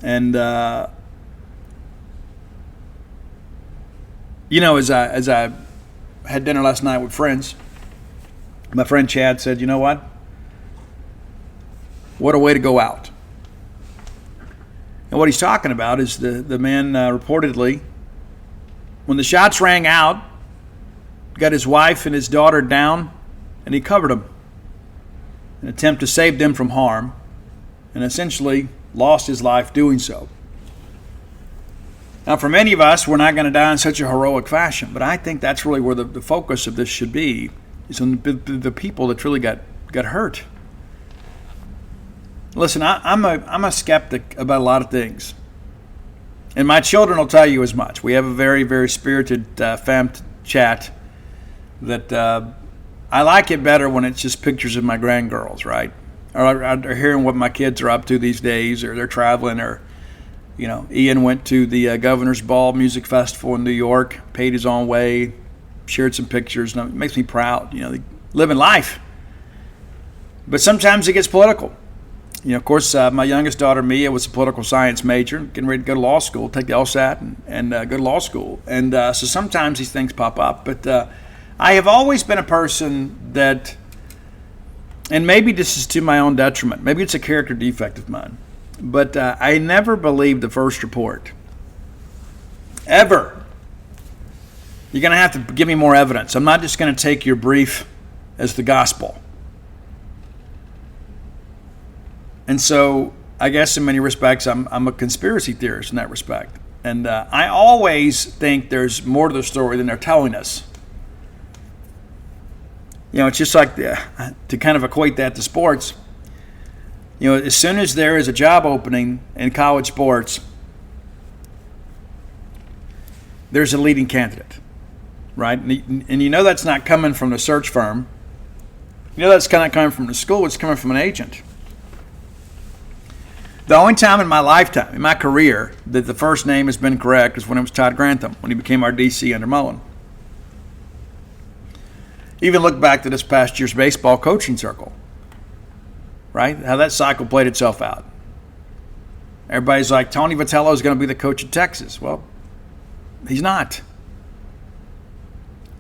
And, as I had dinner last night with friends, my friend Chad said, you know what? What a way to go out. And what he's talking about is the man reportedly, when the shots rang out, got his wife and his daughter down, and he covered them in an attempt to save them from harm, and essentially lost his life doing so. Now, for many of us, we're not going to die in such a heroic fashion, but I think that's really where the focus of this should be, is on the people that really got hurt. Listen, I'm a skeptic about a lot of things, and my children will tell you as much. We have a very, very spirited fam chat that I like it better when it's just pictures of my grandgirls, right? Or hearing what my kids are up to these days, or they're traveling, or Ian went to the Governor's Ball Music Festival in New York, paid his own way, shared some pictures, and it makes me proud. Living life. But sometimes it gets political. Of course, my youngest daughter, Mia, was a political science major, getting ready to go to law school, take the LSAT, and go to law school. And so sometimes these things pop up. But I have always been a person that, and maybe this is to my own detriment, maybe it's a character defect of mine, but I never believed the first report. Ever. You're going to have to give me more evidence. I'm not just going to take your brief as the gospel. And so I guess in many respects I'm a conspiracy theorist in that respect. And I always think there's more to the story than they're telling us. It's just like to kind of equate that to sports. As soon as there is a job opening in college sports, there's a leading candidate, right? And that's not coming from the search firm. That's kind of coming from the school. It's coming from an agent. The only time in my lifetime, in my career, that the first name has been correct is when it was Todd Grantham, when he became our DC under Mullen. Even look back to this past year's baseball coaching circle, right? How that cycle played itself out. Everybody's like, Tony Vitello is going to be the coach of Texas. Well, he's not.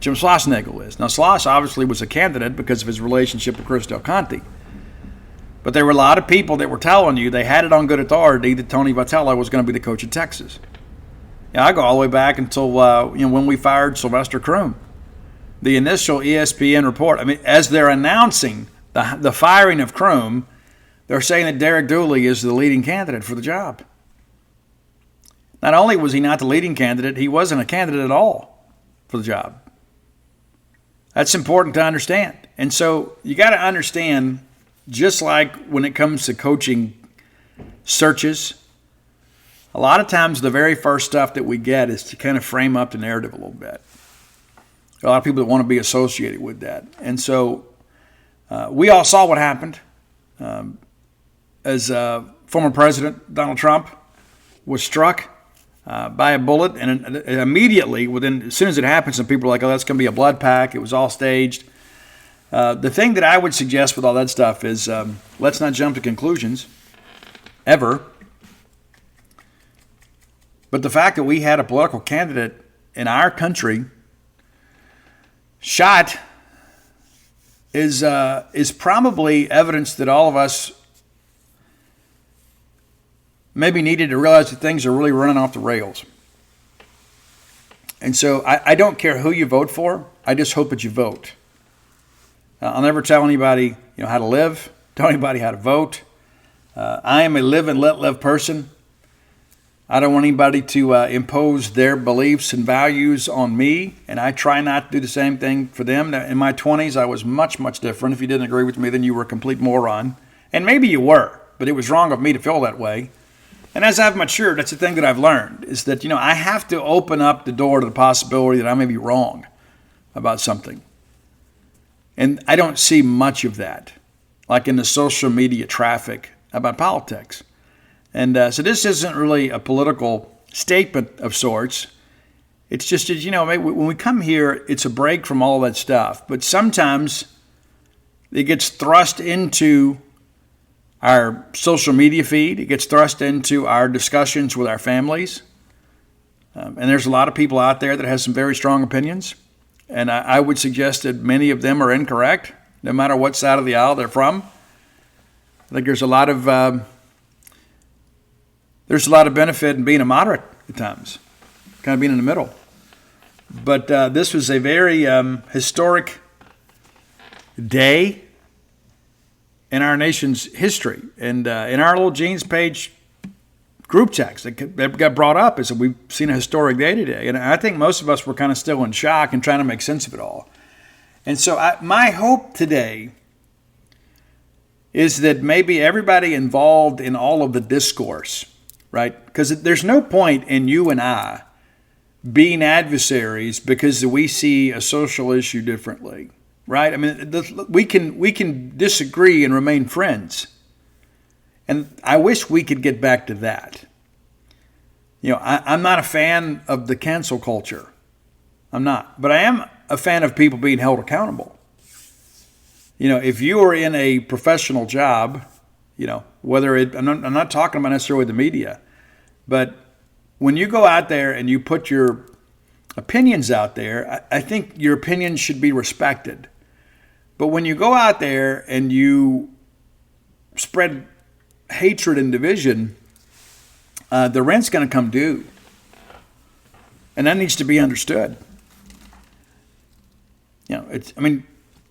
Jim Schlossnagle is. Now, Schloss obviously was a candidate because of his relationship with Chris Del Conte. But there were a lot of people that were telling you, they had it on good authority, that Tony Vitello was going to be the coach of Texas. I go all the way back until when we fired Sylvester Croom. The initial ESPN report, as they're announcing the firing of Croom, they're saying that Derek Dooley is the leading candidate for the job. Not only was he not the leading candidate, he wasn't a candidate at all for the job. That's important to understand. And so you got to understand, just like when it comes to coaching searches, a lot of times the very first stuff that we get is to kind of frame up the narrative a little bit. There are a lot of people that want to be associated with that. And so we all saw what happened as former President Donald Trump was struck by a bullet, and immediately, as soon as it happened, some people were like, oh, that's going to be a blood pack. It was all staged. The thing that I would suggest with all that stuff is let's not jump to conclusions, ever. But the fact that we had a political candidate in our country shot is probably evidence that all of us maybe needed to realize that things are really running off the rails. And so I don't care who you vote for. I just hope that you vote. I'll never tell anybody how to live, tell anybody how to vote. I am a live and let live person. I don't want anybody to impose their beliefs and values on me, and I try not to do the same thing for them. In my 20s, I was much, much different. If you didn't agree with me, then you were a complete moron. And maybe you were, but it was wrong of me to feel that way. And as I've matured, that's the thing that I've learned, is that, I have to open up the door to the possibility that I may be wrong about something. And I don't see much of that, like in the social media traffic about politics. And so this isn't really a political statement of sorts. It's just, when we come here, it's a break from all that stuff. But sometimes it gets thrust into our social media feed. It gets thrust into our discussions with our families. And there's a lot of people out there that have some very strong opinions. And I would suggest that many of them are incorrect, no matter what side of the aisle they're from. I think there's a lot of benefit in being a moderate at times, kind of being in the middle. But this was a very historic day in our nation's history. And in our little Gene's Page group checks that got brought up is that we've seen a historic day today. And I think most of us were kind of still in shock and trying to make sense of it all. And so my hope today is that maybe everybody involved in all of the discourse, right? Because there's no point in you and I being adversaries because we see a social issue differently. Right? I mean, we can disagree and remain friends. And I wish we could get back to that. I'm not a fan of the cancel culture. I'm not. But I am a fan of people being held accountable. If you are in a professional job, I'm not talking about necessarily the media, but when you go out there and you put your opinions out there, I think your opinions should be respected. But when you go out there and you spread hatred and division, the rent's going to come due. And that needs to be understood.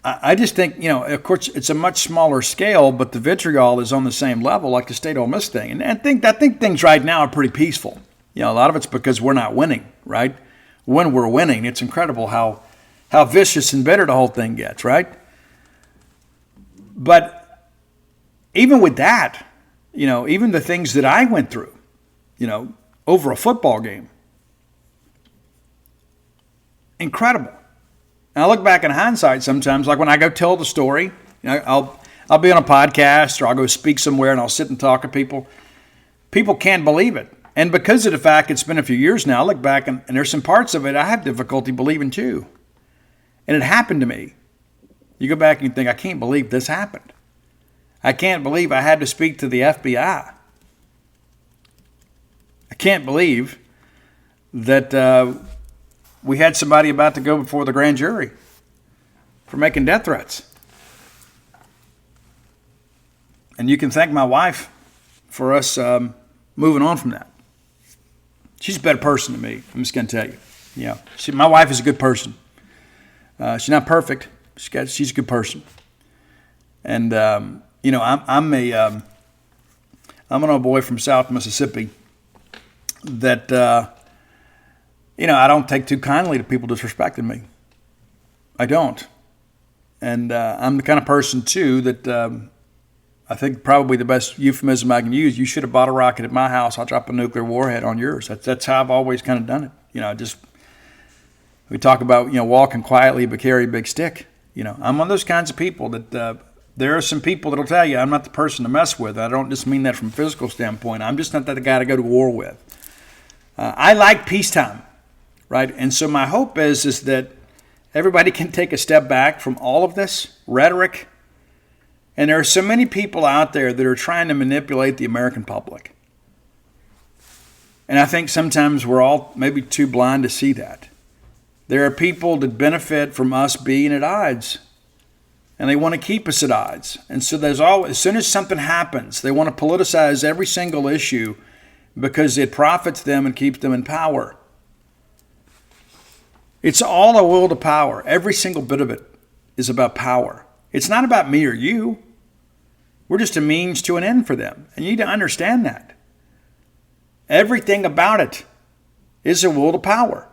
I just think, of course, it's a much smaller scale, but the vitriol is on the same level like the State Ole Miss thing. And I think things right now are pretty peaceful. A lot of it's because we're not winning, right? When we're winning, it's incredible how vicious and bitter the whole thing gets, right? But even with that, even the things that I went through, over a football game, incredible. And I look back in hindsight sometimes, like when I go tell the story, I'll be on a podcast or I'll go speak somewhere and I'll sit and talk to people. People can't believe it. And because of the fact it's been a few years now, I look back and there's some parts of it I have difficulty believing too. And it happened to me. You go back and you think, I can't believe this happened. I can't believe I had to speak to the FBI. I can't believe that we had somebody about to go before the grand jury for making death threats. And you can thank my wife for us moving on from that. She's a better person than me. I'm just going to tell you. My wife is a good person. She's not perfect. She's a good person. And, I'm an old boy from South Mississippi that, I don't take too kindly to people disrespecting me. I don't. And I'm the kind of person, too, that I think probably the best euphemism I can use, you should have bought a rocket at my house, I'll drop a nuclear warhead on yours. That's how I've always kind of done it. We talk about, walking quietly but carry a big stick. I'm one of those kinds of people that there are some people that'll tell you I'm not the person to mess with. I don't just mean that from a physical standpoint. I'm just not that guy to go to war with. I like peacetime, right? And so my hope is that everybody can take a step back from all of this rhetoric. And there are so many people out there that are trying to manipulate the American public. And I think sometimes we're all maybe too blind to see that. There are people that benefit from us being at odds. And they want to keep us at odds. And so as soon as something happens, they want to politicize every single issue because it profits them and keeps them in power. It's all a will to power. Every single bit of it is about power. It's not about me or you. We're just a means to an end for them. And you need to understand that. Everything about it is a will to power.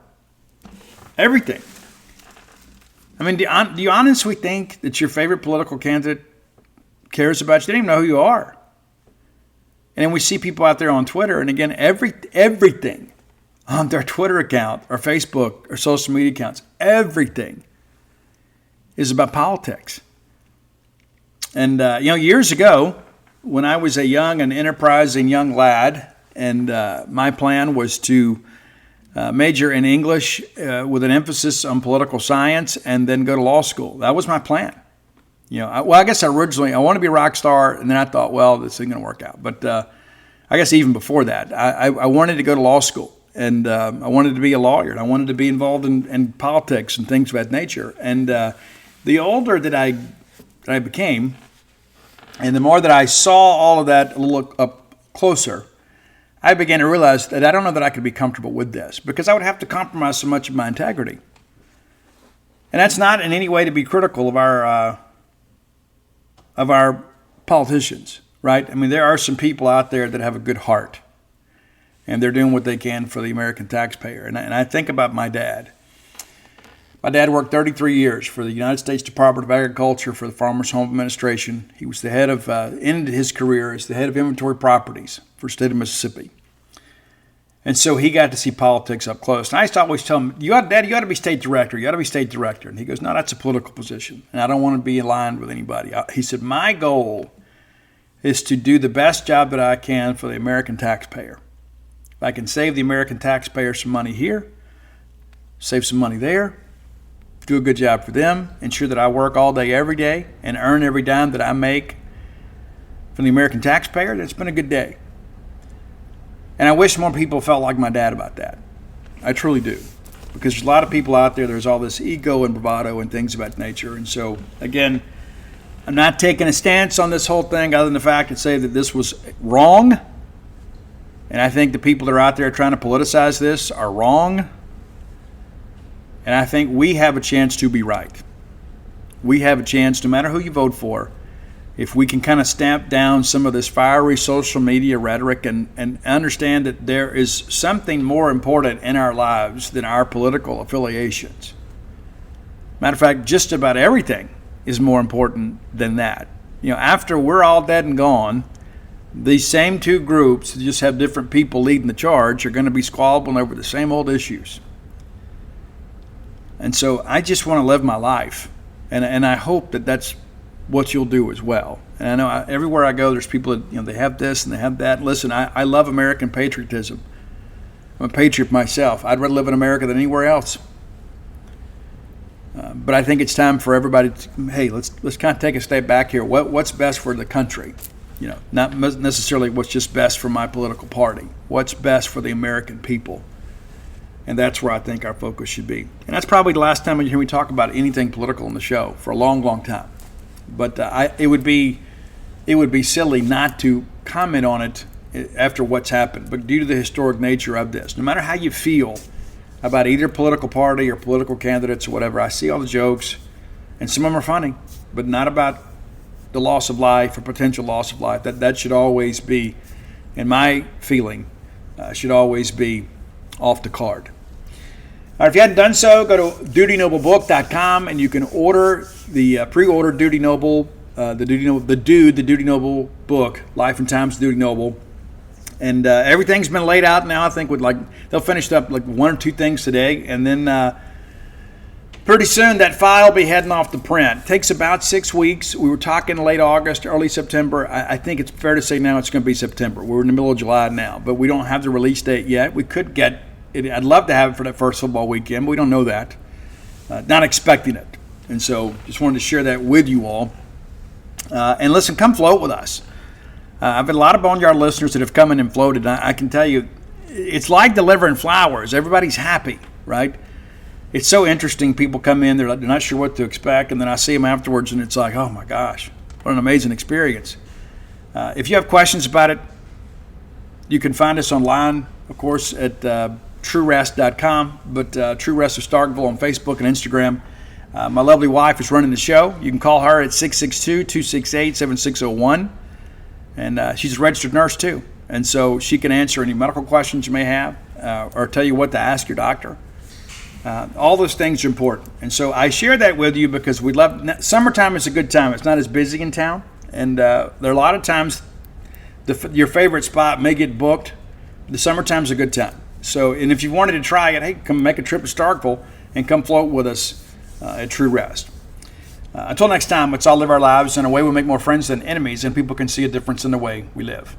Everything. I mean, do you honestly think that your favorite political candidate cares about you? They don't even know who you are. And then we see people out there on Twitter, and again, everything on their Twitter account or Facebook or social media accounts, everything is about politics. And, years ago, when I was a young and enterprising young lad, and my plan was to major in English with an emphasis on political science and then go to law school. That was my plan. I guess originally I wanted to be a rock star, and then I thought, well, this isn't going to work out. But I guess even before that, I wanted to go to law school, and I wanted to be a lawyer, and I wanted to be involved in politics and things of that nature. And the older that I became, and the more that I saw all of that a little up closer, I began to realize that I don't know that I could be comfortable with this because I would have to compromise so much of my integrity. And that's not in any way to be critical of our politicians, right? I mean, there are some people out there that have a good heart, and they're doing what they can for the American taxpayer. And I think about my dad. My dad worked 33 years for the United States Department of Agriculture for the Farmers Home Administration. He was the head of, ended his career as the head of inventory properties for the state of Mississippi. And so he got to see politics up close. And I used to always tell him, Dad, you ought to be state director. You ought to be state director. And he goes, no, that's a political position. And I don't want to be aligned with anybody. He said, my goal is to do the best job that I can for the American taxpayer. If I can save the American taxpayer some money here, save some money there, do a good job for them, ensure that I work all day, every day, and earn every dime that I make from the American taxpayer, that's been a good day. And I wish more people felt like my dad about that. I truly do. Because there's a lot of people out there, there's all this ego and bravado and things of that nature. And so, again, I'm not taking a stance on this whole thing other than the fact to say that this was wrong. And I think the people that are out there trying to politicize this are wrong. And I think we have a chance to be right. We have a chance, no matter who you vote for, if we can kind of stamp down some of this fiery social media rhetoric and understand that there is something more important in our lives than our political affiliations. Matter of fact, just about everything is more important than that. After we're all dead and gone, these same two groups that just have different people leading the charge are going to be squabbling over the same old issues. And so I just want to live my life. And I hope that that's what you'll do as well. And I know everywhere I go, there's people that, they have this and they have that. Listen, I love American patriotism. I'm a patriot myself. I'd rather live in America than anywhere else. But I think it's time for everybody to, hey, let's kind of take a step back here. What's best for the country? Not necessarily what's just best for my political party. What's best for the American people? And that's where I think our focus should be. And that's probably the last time you hear me talk about anything political on the show for a long, long time. But it would be silly not to comment on it after what's happened. But due to the historic nature of this, no matter how you feel about either political party or political candidates or whatever, I see all the jokes, and some of them are funny, but not about the loss of life or potential loss of life. That should always be, in my feeling, should always be off the card. All right, if you hadn't done so, go to dutynoblebook.com and you can order the pre-order Duty Noble the Duty Noble book, Life and Times of Duty Noble. And everything's been laid out now. I think with they'll finish up like 1 or 2 things today, and then pretty soon that file will be heading off to print. It takes about 6 weeks. We were talking late August, early September. I think it's fair to say now it's going to be September. We're in the middle of July now, but we don't have the release date yet. We could get it. I'd love to have it for that first football weekend, but we don't know that. Not expecting it. And so just wanted to share that with you all. And listen, come float with us. I've had a lot of Boneyard listeners that have come in and floated. I can tell you, it's like delivering flowers. Everybody's happy, right? It's so interesting. People come in, they're not sure what to expect, and then I see them afterwards, and it's like, oh my gosh, what an amazing experience. If you have questions about it, you can find us online, of course, at TrueRest.com, but True Rest of Starkville on Facebook and Instagram. My lovely wife is running the show. You can call her at 662-268-7601. And she's a registered nurse too. And so she can answer any medical questions you may have or tell you what to ask your doctor. All those things are important. And so I share that with you because we love, summertime is a good time. It's not as busy in town. And there are a lot of times your favorite spot may get booked. The summertime's a good time. So, and if you wanted to try it, hey, come make a trip to Starkville and come float with us at True Rest. Until next time, let's all live our lives in a way we make more friends than enemies, and people can see a difference in the way we live.